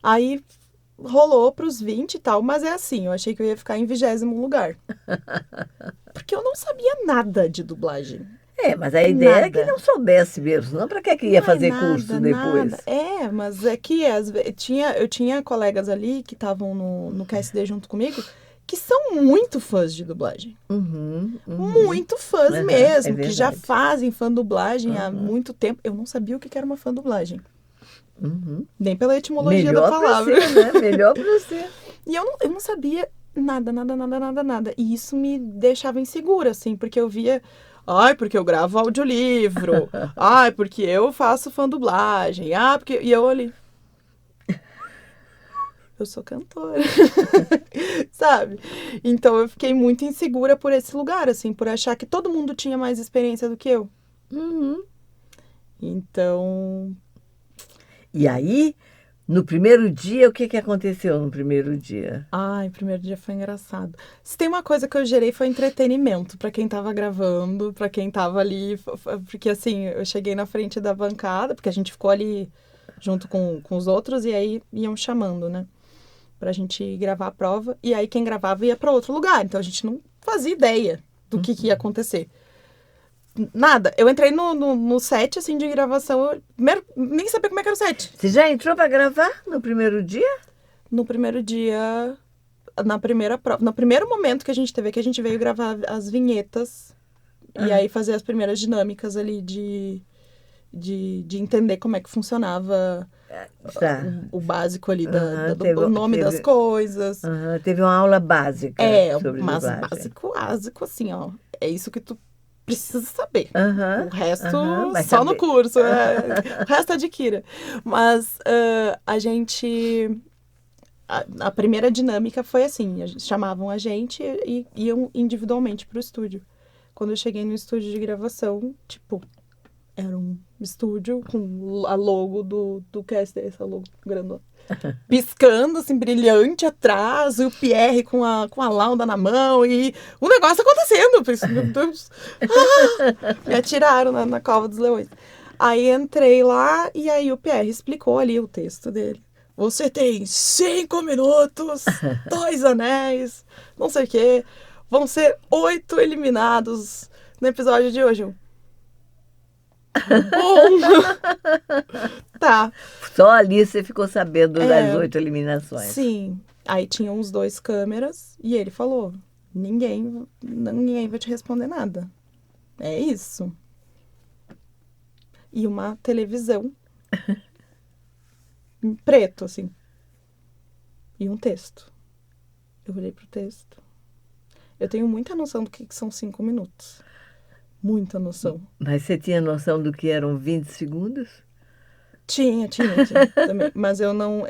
Aí... rolou pros 20 e tal, mas é assim, eu achei que eu ia ficar em 20º lugar. Porque eu não sabia nada de dublagem. Mas a ideia é que não soubesse mesmo, não para que ia fazer curso depois. Mas é que eu tinha colegas ali que estavam no QSD junto comigo, que são muito fãs de dublagem. Muito fãs mesmo, que já fazem fã dublagem há muito tempo. Eu não sabia o que era uma fã dublagem. Nem pela etimologia da palavra. Melhor pra você. E eu não sabia nada. E isso me deixava insegura, assim, porque eu via... porque eu gravo audiolivro. Porque eu faço fã dublagem. Porque... E eu ali... Eu sou cantora. Sabe? Então eu fiquei muito insegura por esse lugar, assim, por achar que todo mundo tinha mais experiência do que eu. Então... E aí, no primeiro dia, o que aconteceu no primeiro dia? O primeiro dia foi engraçado. Se tem uma coisa que eu gerei foi entretenimento pra quem tava gravando, pra quem tava ali. Porque assim, eu cheguei na frente da bancada, porque a gente ficou ali junto com os outros e aí iam chamando, né? Pra gente gravar a prova. E aí quem gravava ia pra outro lugar. Então a gente não fazia ideia do que ia acontecer. Nada. Eu entrei no set, assim, de gravação. Eu nem sabia como é que era o set. Você já entrou pra gravar no primeiro dia? No primeiro dia, na primeira prova. No primeiro momento que a gente teve, que a gente veio gravar as vinhetas. E aí fazer as primeiras dinâmicas ali de entender como é que funcionava o básico ali, o nome das coisas. Teve uma aula básica sobre mas dublagem. básico, assim, ó. É isso que tu precisa saber. O resto, só saber. no curso. O resto adquira. Mas a gente... A primeira dinâmica foi assim. Chamavam a gente e iam individualmente pro estúdio. Quando eu cheguei no estúdio de gravação, tipo... Era um estúdio com a logo do Caster, essa logo grandona. Piscando, assim, brilhante atrás, e o Pierre com a lauda na mão, e o negócio acontecendo. Eu pensei, meu Deus. Me atiraram na cova dos leões. Aí entrei lá, e aí o Pierre explicou ali o texto dele. Você tem 5 minutos, 2 anéis, não sei o quê. Vão ser 8 eliminados no episódio de hoje. Bom. Tá. Só ali você ficou sabendo das 8 eliminações. Sim. Aí tinha uns 2 câmeras e ele falou, ninguém vai te responder nada. É isso. E uma televisão em preto, assim. E um texto. Eu olhei pro texto. Eu tenho muita noção do que são 5 minutos. Muita noção. Mas você tinha noção do que eram 20 segundos? Tinha também. Mas eu não...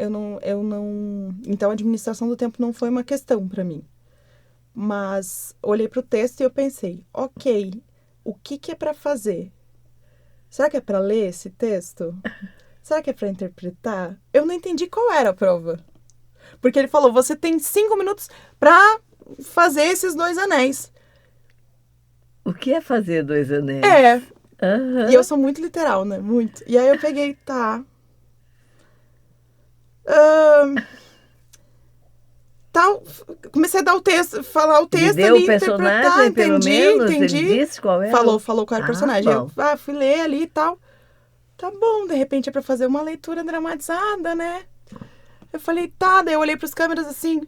Então, a administração do tempo não foi uma questão para mim. Mas olhei pro texto e eu pensei, ok, o que é para fazer? Será que é para ler esse texto? Será que é para interpretar? Eu não entendi qual era a prova. Porque ele falou, você tem 5 minutos para fazer esses 2 anéis. O que é fazer 2 anéis? E eu sou muito literal, né? Muito. E aí eu peguei, tá. Comecei a dar o texto, falar o texto deu ali, o personagem, interpretar, pelo menos, entendi. ele disse qual era? Falou qual era o personagem. Bom. Eu fui ler ali e tal. Tá bom, de repente é pra fazer uma leitura dramatizada, né? Eu falei, tá, daí eu olhei pros câmeras assim.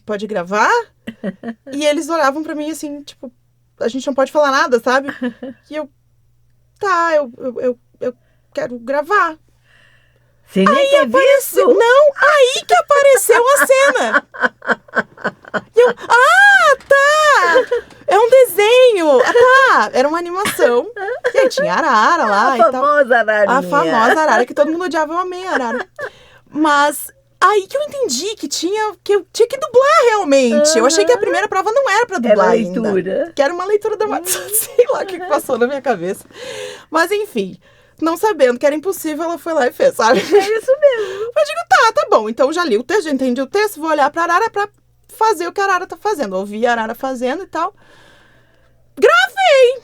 Pode gravar? E eles olhavam pra mim assim, tipo, a gente não pode falar nada, sabe? E eu, tá, eu quero gravar. Sem nem ter visto? Não, aí que apareceu a cena. E eu, tá! É um desenho! Tá! Era uma animação. E aí tinha arara lá A e tal. famosa ararinha. A famosa arara, que todo mundo odiava, eu amei a arara. Mas aí que eu entendi que eu tinha que dublar realmente. Eu achei que a primeira prova não era pra dublar era ainda. leitura. Que era uma leitura dramatizada. Sei lá o que passou na minha cabeça. Mas enfim, não sabendo que era impossível, ela foi lá e fez, sabe? É isso mesmo. Eu digo, tá bom. Então já li o texto, já entendi o texto, vou olhar pra arara pra fazer o que a arara tá fazendo. Ouvi a arara fazendo e tal. Gravei!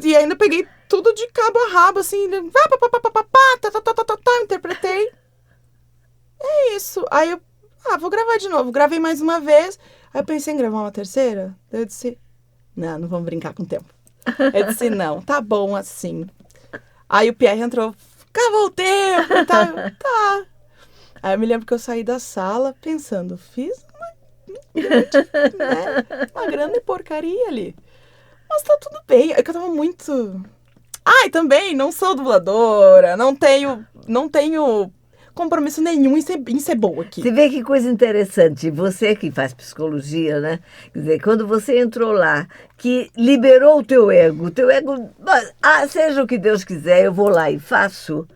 E ainda peguei tudo de cabo a rabo, assim. Interpretei. É isso. Aí eu, vou gravar de novo. Gravei mais uma vez. Aí eu pensei em gravar uma terceira. Daí eu disse, não vamos brincar com o tempo. Eu disse, não, tá bom assim. Aí o Pierre entrou, acabou o tempo, tá. Aí eu me lembro que eu saí da sala pensando, fiz uma grande porcaria ali. Mas tá tudo bem. É que eu tava muito... E também não sou dubladora, não tenho compromisso nenhum em ser boa aqui. Você vê que coisa interessante. Você que faz psicologia, né? Quer dizer, quando você entrou lá, que liberou o teu ego, seja o que Deus quiser, eu vou lá e faço.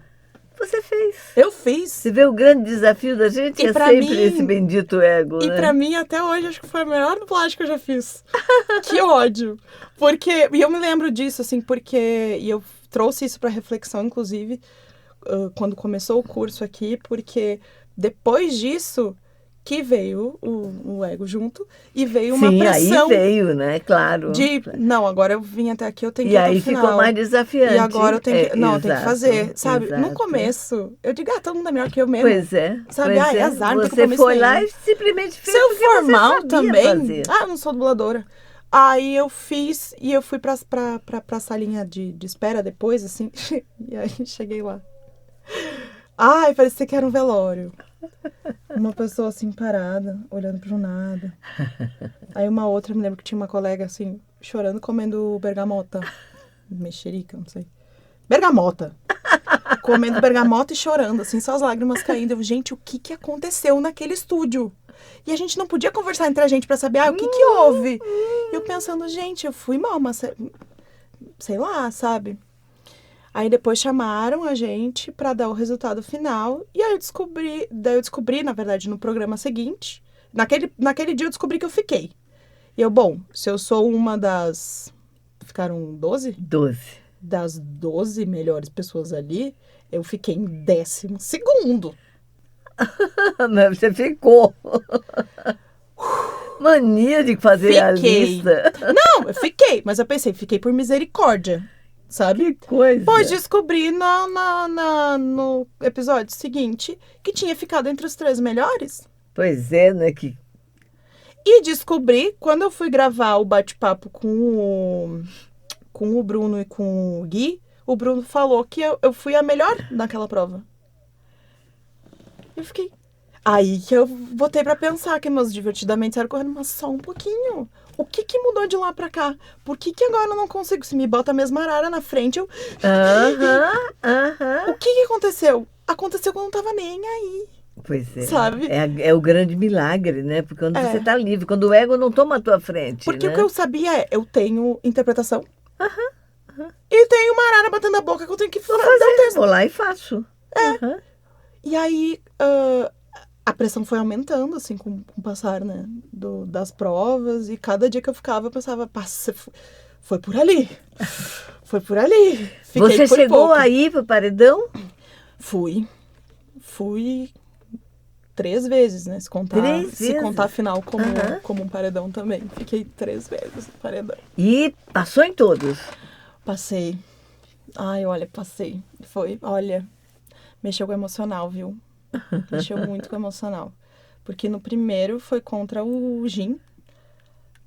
Você fez. Eu fiz. Você vê o grande desafio da gente E é pra sempre mim- esse bendito ego, E né? pra mim, até hoje, acho que foi a melhor dublagem que eu já fiz. Que ódio. E eu me lembro disso, assim, e eu trouxe isso pra reflexão, inclusive, quando começou o curso aqui, porque depois disso que veio o ego junto e veio uma Sim, pressão aí veio, né? Claro. não, agora eu vim até aqui, eu tenho que E ir até aí o final. ficou mais desafiante. E agora eu tenho que... Não, eu tenho que exato, fazer, sabe? No exato. começo, eu digo, todo mundo é melhor que eu mesmo. Pois é. Sabe? Pois É azar, não tem Você compromisso foi lá nenhum. e simplesmente fez Seu o que formal você sabia também. fazer. Eu não sou dubladora. Aí eu fiz e eu fui pra salinha de espera depois, assim. E aí cheguei lá. Parecia que era um velório. Uma pessoa assim parada, olhando pro nada. Aí uma outra, me lembro que tinha uma colega assim, chorando, comendo bergamota. Mexerica, não sei. Bergamota. Comendo bergamota e chorando, assim, só as lágrimas caindo. Eu, gente, o que aconteceu naquele estúdio? E a gente não podia conversar entre a gente pra saber, o que houve? E eu pensando, gente, eu fui mal, mas sei lá, sabe? Aí depois chamaram a gente pra dar o resultado final. E aí eu descobri, na verdade, no programa seguinte. Naquele dia eu descobri que eu fiquei. E eu, bom, se eu sou uma das... ficaram 12? 12. Das 12 melhores pessoas ali, eu fiquei em 12º. Mas você ficou. Mania de fazer a lista. Não, eu fiquei, mas eu pensei, fiquei por misericórdia, sabe? Que coisa. Depois descobri no episódio seguinte que tinha ficado entre os 3 melhores. Pois é, né? E descobri, quando eu fui gravar o bate-papo com o Bruno e com o Gui, o Bruno falou que eu fui a melhor naquela prova. Eu fiquei... Aí que eu botei pra pensar que meus divertidamente eram correndo, mas só um pouquinho. O que mudou de lá pra cá? Por que agora eu não consigo? Se me bota a mesma arara na frente, eu... O que aconteceu? Aconteceu quando eu não tava nem aí. Pois é. Sabe? É o grande milagre, né? Porque quando você tá livre, quando o ego não toma a tua frente, porque né? o que eu sabia é, eu tenho interpretação. E tenho uma arara batendo a boca que eu tenho que fazer. Vou lá e faço. E aí... a pressão foi aumentando, assim, com o passar, né, das provas. E cada dia que eu ficava, eu pensava, passa, foi por ali. Foi por ali. Fiquei Você por chegou pouco. aí pro paredão? Fui 3 vezes, né? Se contar a final como um paredão também. Fiquei 3 vezes no paredão. E passou em todos? Passei. Ai, olha, passei. Foi, olha, mexeu com o emocional, viu? Mexeu muito com o emocional. Porque no primeiro foi contra o Jim,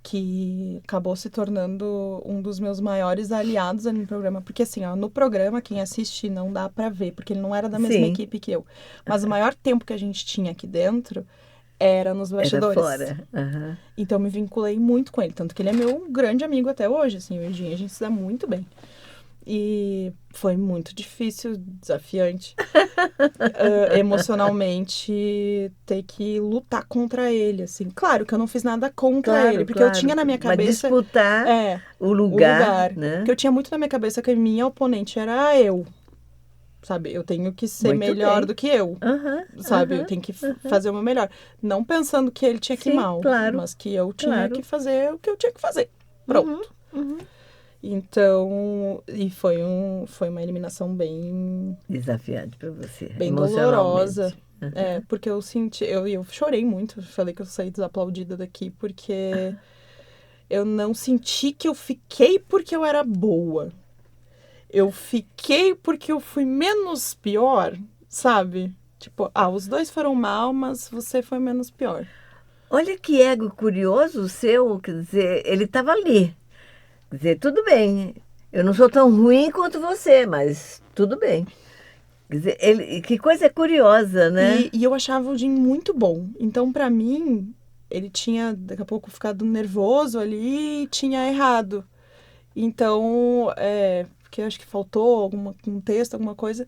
que acabou se tornando um dos meus maiores aliados ali no programa. Porque assim, ó, no programa, quem assiste não dá pra ver, porque ele não era da mesma equipe que eu. Mas o maior tempo que a gente tinha aqui dentro era nos bastidores. Era fora. Então eu me vinculei muito com ele. Tanto que ele é meu grande amigo até hoje, assim, o Jim, a gente se dá muito bem. E foi muito difícil, desafiante, emocionalmente, ter que lutar contra ele, assim. Claro que eu não fiz nada contra ele, porque eu tinha na minha cabeça... Mas disputar o lugar, né? Porque eu tinha muito na minha cabeça que a minha oponente era eu, sabe? Eu tenho que ser Muito melhor bem. do que eu, sabe? Eu tenho que fazer o meu melhor. Não pensando que ele tinha que ir mal, mas que eu tinha que fazer o que eu tinha que fazer. Pronto. Então, e foi uma eliminação bem... desafiante para você. Bem dolorosa. Porque eu senti... Eu chorei muito. Falei que eu saí desaplaudida daqui, porque eu não senti que eu fiquei porque eu era boa. Eu fiquei porque eu fui menos pior, sabe? Tipo, os 2 foram mal, mas você foi menos pior. Olha que ego curioso o seu, quer dizer, ele estava ali. Quer dizer, tudo bem, eu não sou tão ruim quanto você, mas tudo bem. Quer dizer, que coisa curiosa, né? E eu achava o Jim muito bom. Então, pra mim, ele tinha, daqui a pouco, ficado nervoso ali e tinha errado. Então, porque acho que faltou um texto, alguma coisa.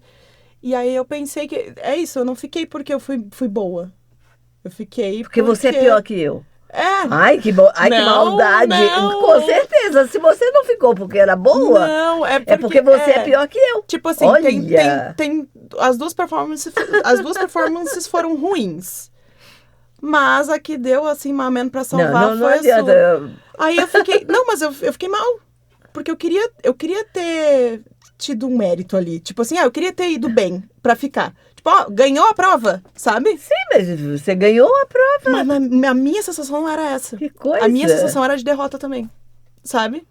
E aí eu pensei que, é isso, eu não fiquei porque eu fui boa. Eu fiquei porque você é pior que eu. Ai, que maldade. Não. Com certeza, se você não ficou porque era boa, não, porque você é pior que eu. Tipo assim, tem as duas performances foram ruins. Mas a que deu, assim, mamendo pra salvar foi a sua. Aí eu fiquei... Não, mas eu fiquei mal. Porque eu queria ter tido um mérito ali. Tipo assim, eu queria ter ido bem pra ficar. Tipo, ganhou a prova, sabe? Sim, mas você ganhou a prova. Mas a minha sensação não era essa. Que coisa. A minha sensação era de derrota também, sabe?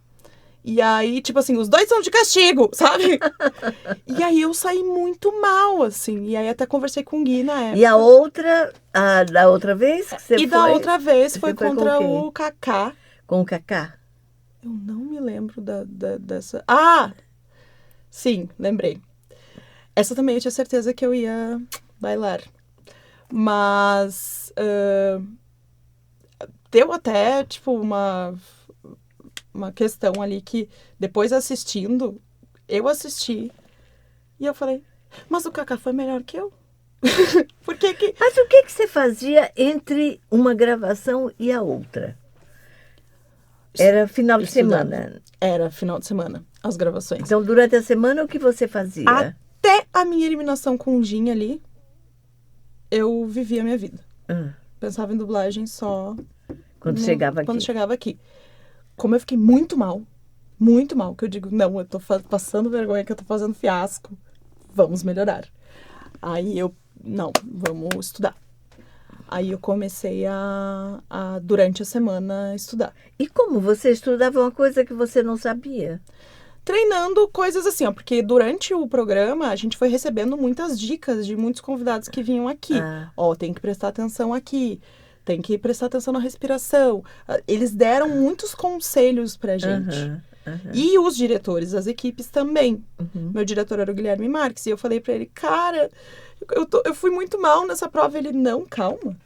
E aí, tipo assim, os 2 são de castigo, sabe? E aí eu saí muito mal, assim. E aí até conversei com o Gui na época. E a outra, da outra vez que você foi? E da outra vez foi contra o Kaká. Com o Kaká? Eu não me lembro dessa... Sim, lembrei. Essa também eu tinha certeza que eu ia bailar. Mas... deu até, tipo, uma questão ali que, depois assistindo, eu assisti e eu falei, mas o Kaká foi melhor que eu. Por que que... Mas o que você fazia entre uma gravação e a outra? Era final de semana? Era final de semana, as gravações. Então, durante a semana, o que você fazia? Até a minha eliminação com o Jim ali, eu vivia a minha vida. Pensava em dublagem só... Quando chegava aqui. Quando chegava aqui. Como eu fiquei muito mal, Muito mal, que eu digo, não, eu tô passando vergonha, que eu tô fazendo fiasco. Vamos melhorar. Aí eu, não, vamos estudar. Aí eu comecei durante a semana, estudar. E como você estudava uma coisa que você não sabia? Treinando coisas assim, ó, porque durante o programa a gente foi recebendo muitas dicas de muitos convidados que vinham aqui. Ó, tem que prestar atenção aqui, tem que prestar atenção na respiração. Eles deram muitos conselhos pra gente. E os diretores, as equipes também. Meu diretor era o Guilherme Marques, e eu falei pra ele, cara, eu fui muito mal nessa prova. Ele, não, calma.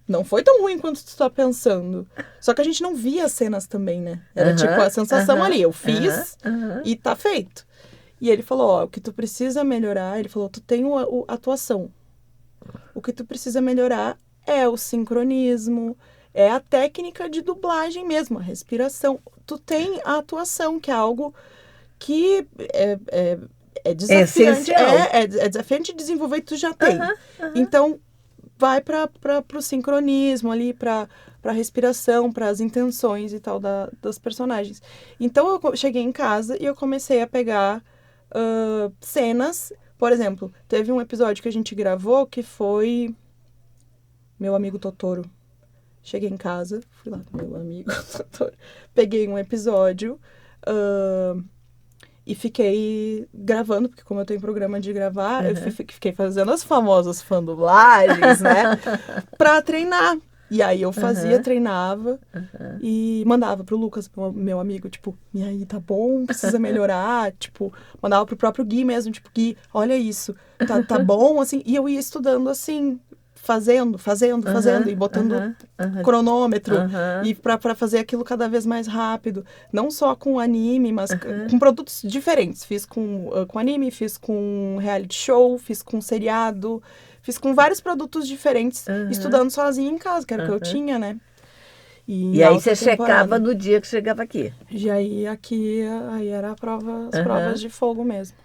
Não foi tão ruim quanto tu tá pensando. Só que a gente não via as cenas também, né? Era tipo a sensação ali, eu fiz e tá feito. E ele falou, ó, o que tu precisa melhorar, ele falou, tu tem a atuação. O que tu precisa melhorar é o sincronismo, é a técnica de dublagem mesmo, a respiração. Tu tem a atuação, que é algo que é desafiante. É desafiante de desenvolver e tu já tem. Então, vai para o sincronismo ali, para a respiração, para as intenções e tal das personagens. Então, eu cheguei em casa e eu comecei a pegar cenas. Por exemplo, teve um episódio que a gente gravou que foi Meu Amigo Totoro. Cheguei em casa, fui lá do Meu Amigo Totoro. Peguei um episódio e fiquei gravando, porque como eu tenho programa de gravar, eu fiquei fazendo as famosas fandublagens, né? Pra treinar. E aí eu fazia, treinava e mandava pro Lucas, meu amigo, tipo, e aí, tá bom? Precisa melhorar? Tipo, mandava pro próprio Gui mesmo, tipo, Gui, olha isso, tá bom? Assim, e eu ia estudando assim, fazendo, e botando cronômetro, e pra fazer aquilo cada vez mais rápido. Não só com anime, mas com produtos diferentes. Fiz com anime, fiz com reality show, fiz com seriado, fiz com vários produtos diferentes, estudando sozinha em casa, que era o que eu tinha, né? E aí você checava no dia que chegava aqui. E aí aí era as provas de fogo mesmo.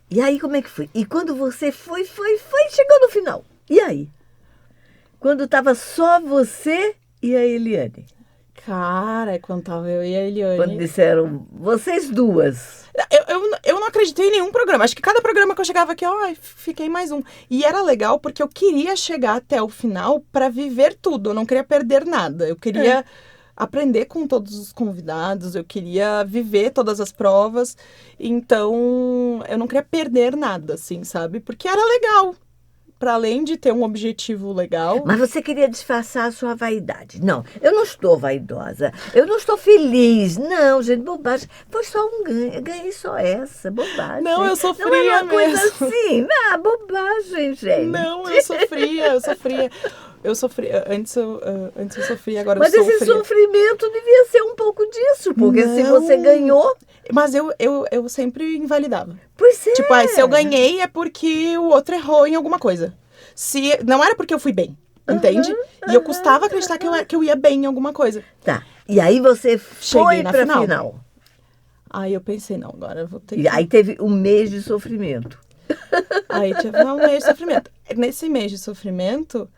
E aí como é que foi? E quando você foi, chegou no final. E aí? Quando tava só você e a Eliane. Cara, quando tava eu e a Eliane... Quando disseram, vocês duas. Eu não acreditei em nenhum programa. Acho que cada programa que eu chegava aqui, fiquei mais um. E era legal porque eu queria chegar até o final para viver tudo. Eu não queria perder nada. Eu queria aprender com todos os convidados. Eu queria viver todas as provas. Então, eu não queria perder nada, assim, sabe? Porque era legal. Para além de ter um objetivo legal... Mas você queria disfarçar a sua vaidade. Não, eu não estou vaidosa. Eu não estou feliz. Não, gente, bobagem. Foi só um ganho. Ganhei só essa, bobagem. Não, eu sofria não era uma mesmo. Coisa assim. Bobagem, gente. Não, eu sofria. Antes eu sofria, agora mas eu sofria. Mas esse sofrimento devia ser um pouco disso. Porque se você ganhou... Mas eu sempre invalidava. Pois é. Tipo, se eu ganhei é porque o outro errou em alguma coisa. Não era porque eu fui bem, entende? E eu custava acreditar que eu ia bem em alguma coisa. Tá. E aí você foi na pra final. Aí eu pensei, não, agora eu vou ter que... E aí teve um mês de sofrimento. Aí teve um mês de sofrimento. Nesse mês de sofrimento...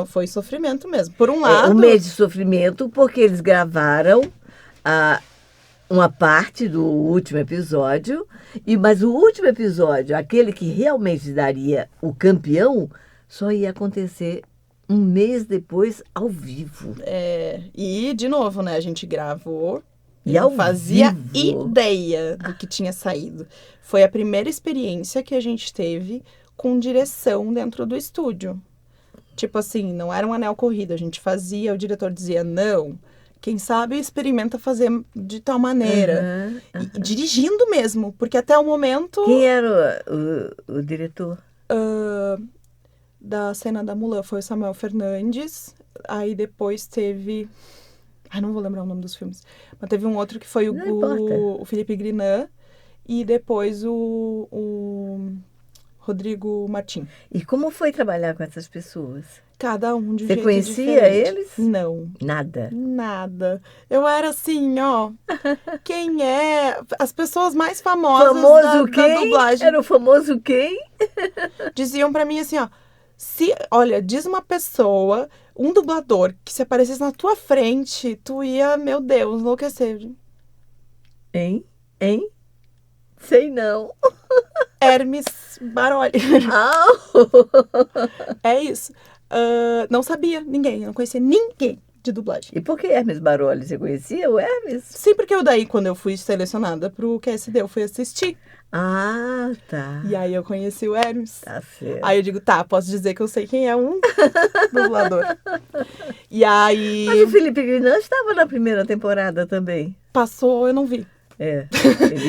Foi sofrimento mesmo. Por um lado... Um mês de sofrimento porque eles gravaram uma parte do último episódio, mas o último episódio, aquele que realmente daria o campeão, só ia acontecer um mês depois, ao vivo. E, de novo, né, a gente gravou e não fazia ideia do que tinha saído. Foi a primeira experiência que a gente teve com direção dentro do estúdio. Tipo assim, não era um anel corrido, a gente fazia, o diretor dizia, não... Quem sabe experimenta fazer de tal maneira. E dirigindo mesmo, porque até o momento... Quem era o diretor? Da cena da Mulan foi o Samuel Fernandes. Aí depois teve... não vou lembrar o nome dos filmes. Mas teve um outro que foi o Felipe Grinan. E depois o Rodrigo Martim. E como foi trabalhar com essas pessoas? Cada um de um jeito diferente. Você conhecia eles? Não. Nada? Nada. Eu era assim, quem é? As pessoas mais famosas da dublagem. Era o famoso quem? Diziam pra mim assim, olha, diz uma pessoa, um dublador, que se aparecesse na tua frente, tu ia, meu Deus, enlouquecer. Hein? Hein? Sei não. Hermes Baroli. Ah! É isso. Não sabia ninguém, não conhecia ninguém de dublagem. E por que Hermes Baroli? Você conhecia o Hermes? Sim, porque daí, quando eu fui selecionada pro QSD, eu fui assistir. Ah, tá. E aí eu conheci o Hermes. Tá certo. Aí eu digo, tá, posso dizer que eu sei quem é um dublador. E aí Mas o Felipe Grinã estava na primeira temporada também. passou, eu não vi. É.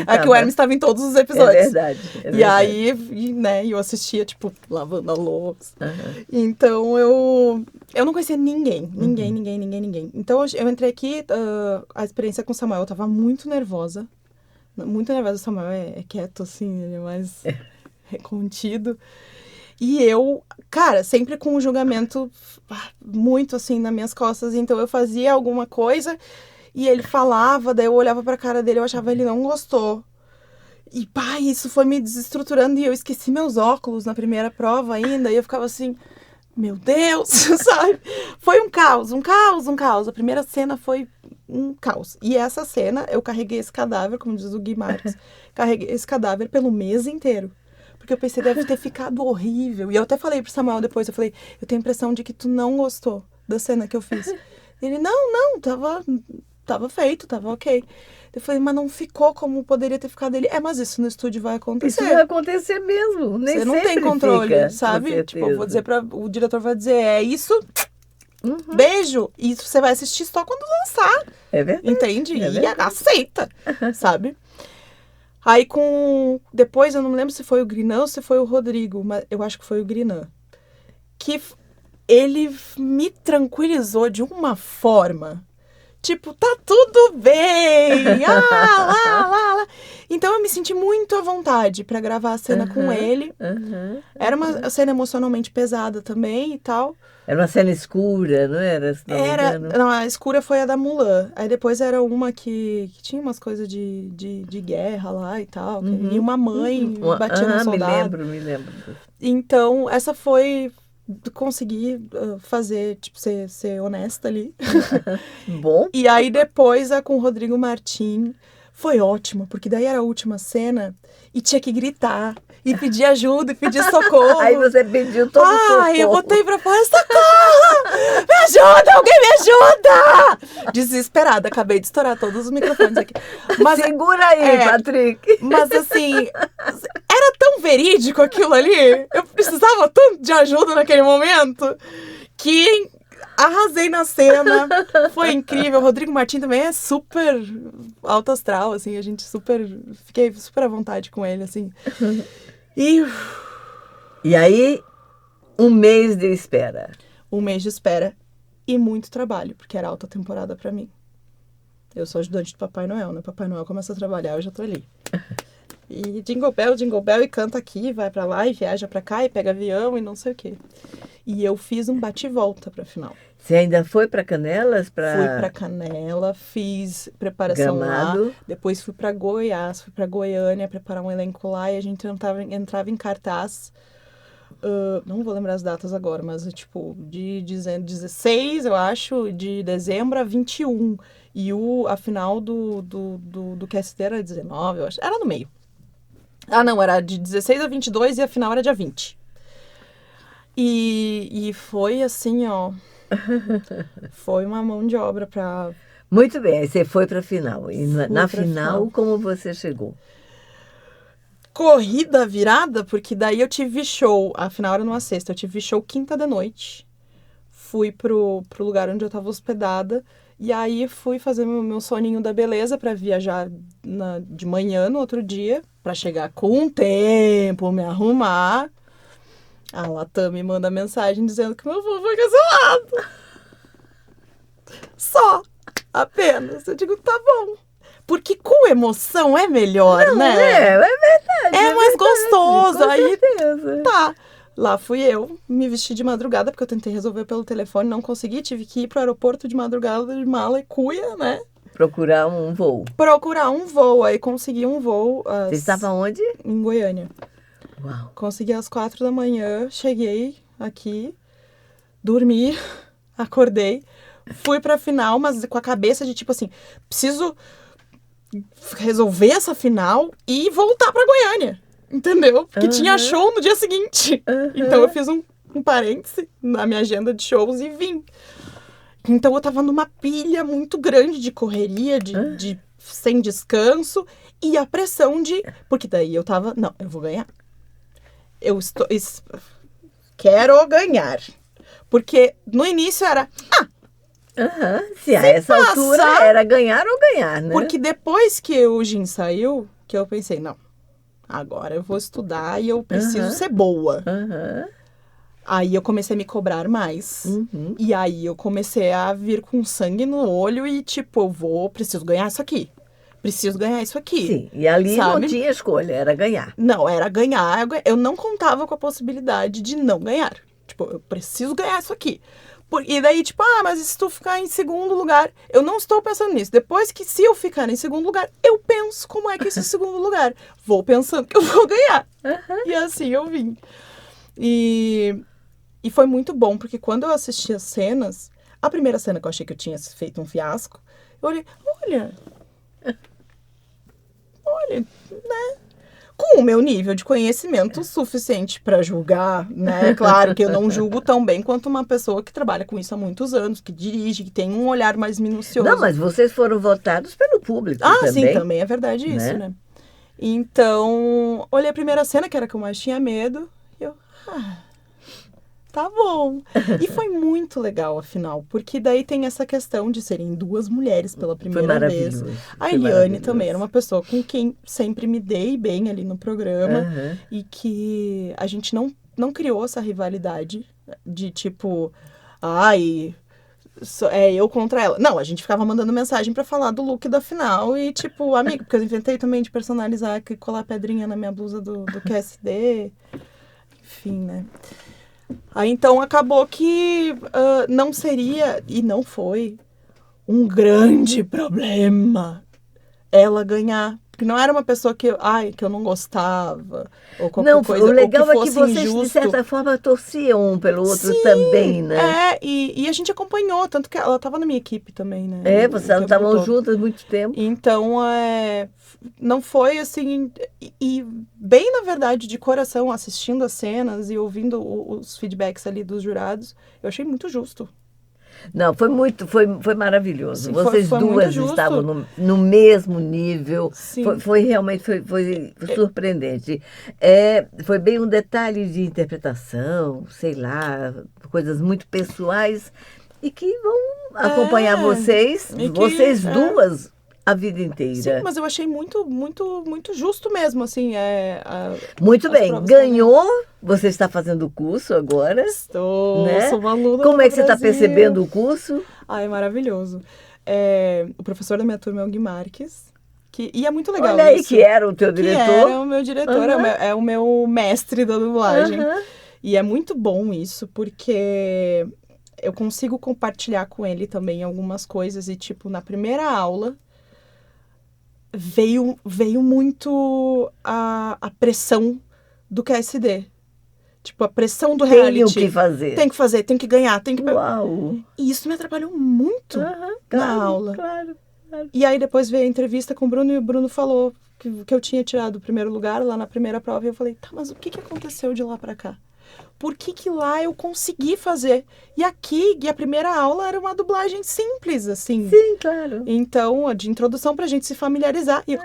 É que o Hermes estava em todos os episódios. É verdade. E aí, né, eu assistia, tipo, lavando a louça. Uhum. Então, eu não conhecia ninguém. Ninguém. Então, eu entrei aqui, a experiência com o Samuel, eu tava muito nervosa. Muito nervosa. O Samuel é quieto, assim, ele é mais contido. E eu, cara, sempre com um julgamento muito, assim, nas minhas costas. Então, eu fazia alguma coisa e ele falava, daí eu olhava pra cara dele, eu achava que ele não gostou. E, pá, isso foi me desestruturando e eu esqueci meus óculos na primeira prova ainda. E eu ficava assim, meu Deus, sabe? Foi um caos. A primeira cena foi um caos. E essa cena, eu carreguei esse cadáver, como diz o Gui Marques, carreguei esse cadáver pelo mês inteiro. Porque eu pensei, deve ter ficado horrível. E eu até falei pro Samuel depois, eu falei, eu tenho a impressão de que tu não gostou da cena que eu fiz. Ele, não, tava feito, tava ok. Eu falei, mas não ficou como poderia ter ficado. Ele, mas isso no estúdio vai acontecer. Isso vai acontecer mesmo. Nem você não tem controle, fica, sabe? Tipo, eu vou dizer o diretor vai dizer, é isso, beijo. E isso você vai assistir só quando lançar. É verdade. Entende? É verdade. E aceita, sabe? Aí depois, eu não me lembro se foi o Grinã ou se foi o Rodrigo, mas eu acho que foi o Grinã. Que ele me tranquilizou de uma forma... Tipo, tá tudo bem! Lá. Então eu me senti muito à vontade pra gravar a cena com ele. Era uma cena emocionalmente pesada também e tal. Era uma cena escura, não era? Não, a escura foi a da Mulan. Aí depois era uma que tinha umas coisas de guerra lá e tal. E uma mãe batia no soldado. Me lembro. Então, essa foi... Consegui fazer, tipo, ser honesta ali. Bom. E aí depois a com o Rodrigo Martim foi ótimo, porque daí era a última cena e tinha que gritar e pedir ajuda e pedir socorro. Aí você pediu todo o socorro. Eu botei pra fora, socorro! Me ajuda, alguém me ajuda! Desesperada, acabei de estourar todos os microfones aqui. Mas, segura aí, Patrick. Mas assim, era tão verídico aquilo ali, eu precisava tanto de ajuda naquele momento, que arrasei na cena, foi incrível. O Rodrigo Martim também é super alto astral, assim, fiquei super à vontade com ele, assim. E aí, um mês de espera. Um mês de espera e muito trabalho, porque era alta temporada pra mim. Eu sou ajudante do Papai Noel, né? Papai Noel começa a trabalhar, eu já tô ali. E Jingle Bell, e canta aqui, vai pra lá, e viaja pra cá, e pega avião, e não sei o quê. E eu fiz um bate-volta pra final. Você ainda foi pra Canelas? Fui pra Canela, fiz preparação Gramado. lá. Depois fui pra Goiás, fui pra Goiânia preparar um elenco lá, e a gente entrava em cartaz. Não vou lembrar as datas agora, mas tipo, de 16, eu acho, de dezembro a 21. E a final do QSD era 19, eu acho. Era no meio. Não, era de 16 a 22 e a final era dia 20. E foi assim, ó. Foi uma mão de obra pra... Muito bem, aí você foi pra final. E na final, final, como você chegou? Corrida virada, porque daí eu tive show, a final era numa sexta, eu tive show quinta da noite. Fui pro lugar onde eu tava hospedada. E aí fui fazer meu soninho da beleza pra viajar de manhã no outro dia, pra chegar com tempo, me arrumar. A Latam me manda mensagem dizendo que meu voo foi cancelado. Só, apenas. Eu digo, tá bom. Porque com emoção é melhor, Não, né? É verdade. É mais gostoso. Com Aí certeza. tá. Lá fui eu, me vesti de madrugada, porque eu tentei resolver pelo telefone, não consegui, tive que ir pro aeroporto de madrugada de mala e cuia, né? Procurar um voo. Procurar um voo, aí consegui um voo. Você estava onde? Em Goiânia. Uau. Consegui às 4 da manhã, cheguei aqui, dormi, acordei, fui pra final, mas com a cabeça de tipo assim, preciso resolver essa final e voltar pra Goiânia, entendeu? Porque tinha show no dia seguinte. Então eu fiz um parêntese na minha agenda de shows e vim. Então eu tava numa pilha muito grande de correria, de sem descanso, e a pressão de... Porque daí eu tava, não, eu vou ganhar. Quero ganhar. Porque no início era, Se a essa altura era ganhar ou ganhar, né? Porque depois que o Gin saiu, que eu pensei, não, agora eu vou estudar e eu preciso ser boa. Aí eu comecei a me cobrar mais. E aí eu comecei a vir com sangue no olho e tipo, preciso ganhar isso aqui. Preciso ganhar isso aqui. Sim, e ali não tinha escolha, era ganhar. Não, era ganhar. Eu não contava com a possibilidade de não ganhar. Tipo, eu preciso ganhar isso aqui. E daí, tipo, mas e se tu ficar em segundo lugar? Eu não estou pensando nisso. Depois que, se eu ficar em segundo lugar, eu penso como é que é esse segundo lugar. Vou pensando que eu vou ganhar. E assim eu vim. E foi muito bom, porque quando eu assisti as cenas, a primeira cena que eu achei que eu tinha feito um fiasco, eu olhei, olha, né? Com o meu nível de conhecimento suficiente para julgar, né? Claro que eu não julgo tão bem quanto uma pessoa que trabalha com isso há muitos anos, que dirige, que tem um olhar mais minucioso. Não, mas vocês foram votados pelo público também. Sim, também é verdade isso, né? Então, olhei a primeira cena, que era a que eu mais tinha medo, e eu... tá bom. E foi muito legal, afinal, porque daí tem essa questão de serem duas mulheres pela primeira vez. A Eliane também era uma pessoa com quem sempre me dei bem ali no programa e que a gente não criou essa rivalidade de tipo, é eu contra ela. Não, a gente ficava mandando mensagem pra falar do look da final e tipo, amigo, porque eu inventei também de personalizar, colar pedrinha na minha blusa do QSD. Enfim, né? Aí, então, acabou que não seria, e não foi, um grande problema ela ganhar. Porque não era uma pessoa que eu não gostava, ou qualquer coisa. O legal ou que é que vocês, injusto. de certa forma, torciam um pelo outro também, né? E a gente acompanhou, tanto que ela estava na minha equipe também, né? Vocês estavam juntas há muito tempo. Então, não foi assim... E bem, na verdade, de coração, assistindo as cenas e ouvindo os feedbacks ali dos jurados, eu achei muito justo. Não, foi maravilhoso. Sim, vocês foi duas estavam no mesmo nível. Foi realmente surpreendente. Foi bem um detalhe de interpretação, sei lá, coisas muito pessoais e que vão acompanhar vocês duas a vida inteira. Sim, mas eu achei muito, muito, muito justo mesmo, assim. Muito bem, ganhou. Você está fazendo o curso agora. Estou, sou uma aluna. Como é que você está percebendo o curso? É maravilhoso. O professor da minha turma é o Gui Marques. E é muito legal. Olha aí, que era o teu diretor. Que era o meu diretor, é o meu mestre da dublagem. E é muito bom isso, porque eu consigo compartilhar com ele também algumas coisas. E, tipo, na primeira aula, veio muito a pressão do QSD. Tipo, a pressão do reality. Tem o que fazer. Tem que fazer, tem que ganhar, tem que... Uau! E isso me atrapalhou muito na aula. Claro. E aí depois veio a entrevista com o Bruno e o Bruno falou que eu tinha tirado o primeiro lugar lá na primeira prova. E eu falei, mas o que aconteceu de lá pra cá? Por que lá eu consegui fazer? E aqui, a primeira aula era uma dublagem simples, assim. Sim, claro. Então, de introdução pra gente se familiarizar. E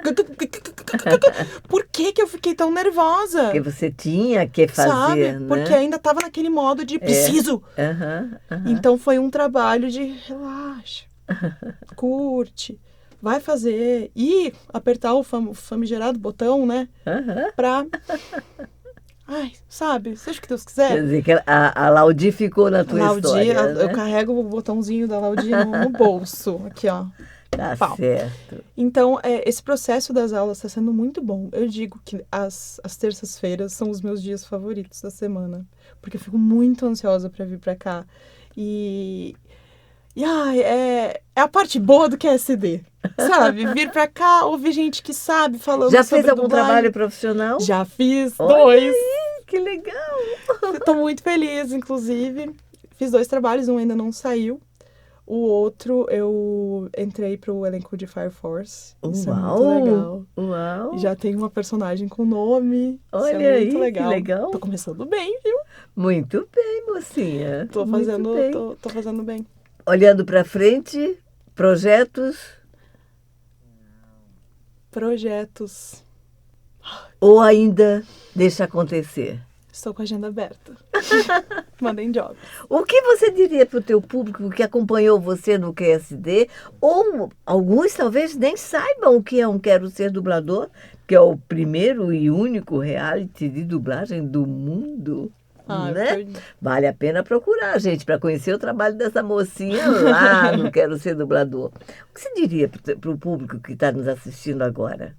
por que eu fiquei tão nervosa? Porque você tinha que fazer, sabe? né? Porque ainda tava naquele modo de preciso. Então, foi um trabalho de relaxa, curte, vai fazer. E apertar o famigerado botão, né? Pra... sabe? Seja o que Deus quiser. Quer dizer que a Laudi ficou na tua história, né? Eu carrego o botãozinho da Laudi no bolso. Aqui, ó. Tá certo. Então, esse processo das aulas está sendo muito bom. Eu digo que as terças-feiras são os meus dias favoritos da semana. Porque eu fico muito ansiosa para vir para cá. É a parte boa do QSD, sabe? Vir pra cá, ouvir gente que sabe, falando Já sobre fez algum dublagem. trabalho profissional? Já fiz Olha 2. Aí, que legal! Estou muito feliz, inclusive. Fiz 2 trabalhos, um ainda não saiu. O outro, eu entrei pro elenco de Fire Force. Isso é Uau! muito legal. Uau! Já tem uma personagem com nome. Olha isso é muito aí, legal. que legal. Tô começando bem, viu? Muito bem, mocinha. Tô Muito fazendo, bem. tô fazendo bem. Olhando para frente, projetos Projetos. ou ainda deixa acontecer? Estou com a agenda aberta. Mandem jobs. O que você diria para o teu público que acompanhou você no QSD, ou alguns talvez nem saibam o que é um Quero Ser Dublador, que é o primeiro e único reality de dublagem do mundo, né? Foi... Vale a pena procurar, gente, para conhecer o trabalho dessa mocinha lá no Quero Ser Dublador. O que você diria para o público que está nos assistindo agora?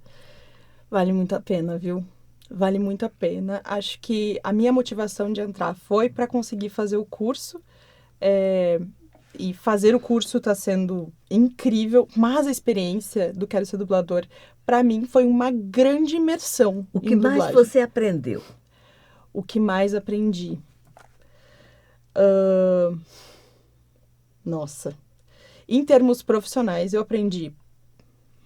Vale muito a pena, viu? Vale muito a pena. Acho que a minha motivação de entrar foi para conseguir fazer o curso. E fazer o curso está sendo incrível, mas a experiência do Quero Ser Dublador, para mim, foi uma grande imersão. O que mais você aprendeu? O que mais aprendi? Nossa. Em termos profissionais, eu aprendi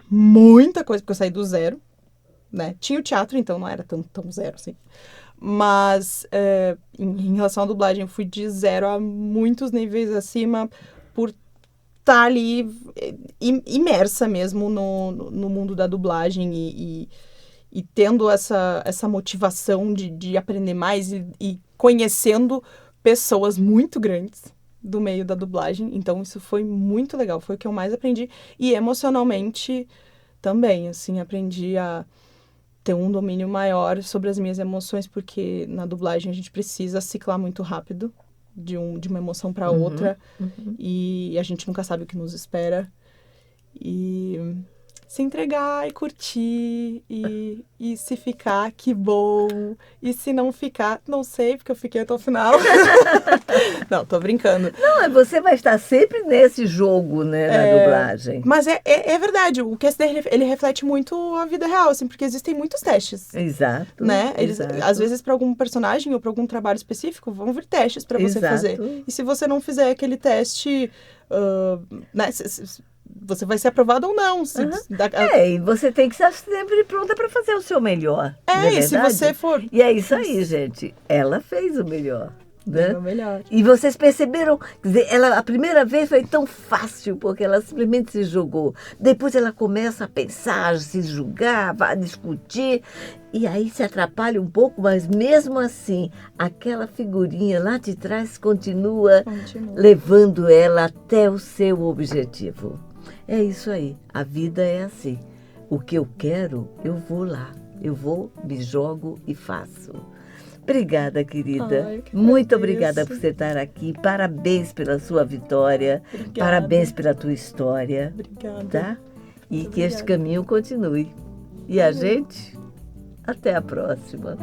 muita coisa, porque eu saí do zero. Né? Tinha o teatro, então não era tão zero assim. Mas em relação à dublagem, eu fui de zero a muitos níveis acima por estar ali imersa mesmo no mundo da dublagem e tendo essa motivação de aprender mais e conhecendo pessoas muito grandes do meio da dublagem. Então isso foi muito legal, foi o que eu mais aprendi. E emocionalmente também, assim, aprendi a ter um domínio maior sobre as minhas emoções, porque na dublagem a gente precisa ciclar muito rápido de uma emoção para outra, e a gente nunca sabe o que nos espera. E se entregar e curtir, e se ficar, que bom. E se não ficar, não sei, porque eu fiquei até o final. Não, tô brincando. Não, você vai estar sempre nesse jogo, né, na dublagem. Mas é verdade, o QSD, ele reflete muito a vida real, assim, porque existem muitos testes. Exato. Né? Exato. Às vezes, para algum personagem ou para algum trabalho específico, vão vir testes para você fazer. E se você não fizer aquele teste, né, você vai ser aprovado ou não. E você tem que estar sempre pronta para fazer o seu melhor. E se você for... E é isso aí, gente. Ela fez o melhor. Né? O melhor. E vocês perceberam, quer dizer, a primeira vez foi tão fácil, porque ela simplesmente se jogou. Depois ela começa a pensar, se julgar, vai discutir, e aí se atrapalha um pouco, mas mesmo assim, aquela figurinha lá de trás continua levando ela até o seu objetivo. É isso aí, a vida é assim. O que eu quero, eu vou lá. Eu vou, me jogo e faço. Obrigada, querida. Muito obrigada por você estar aqui. Parabéns pela sua vitória. Obrigada. Parabéns pela tua história. Obrigada. Tá? E que este caminho continue. E a gente, até a próxima.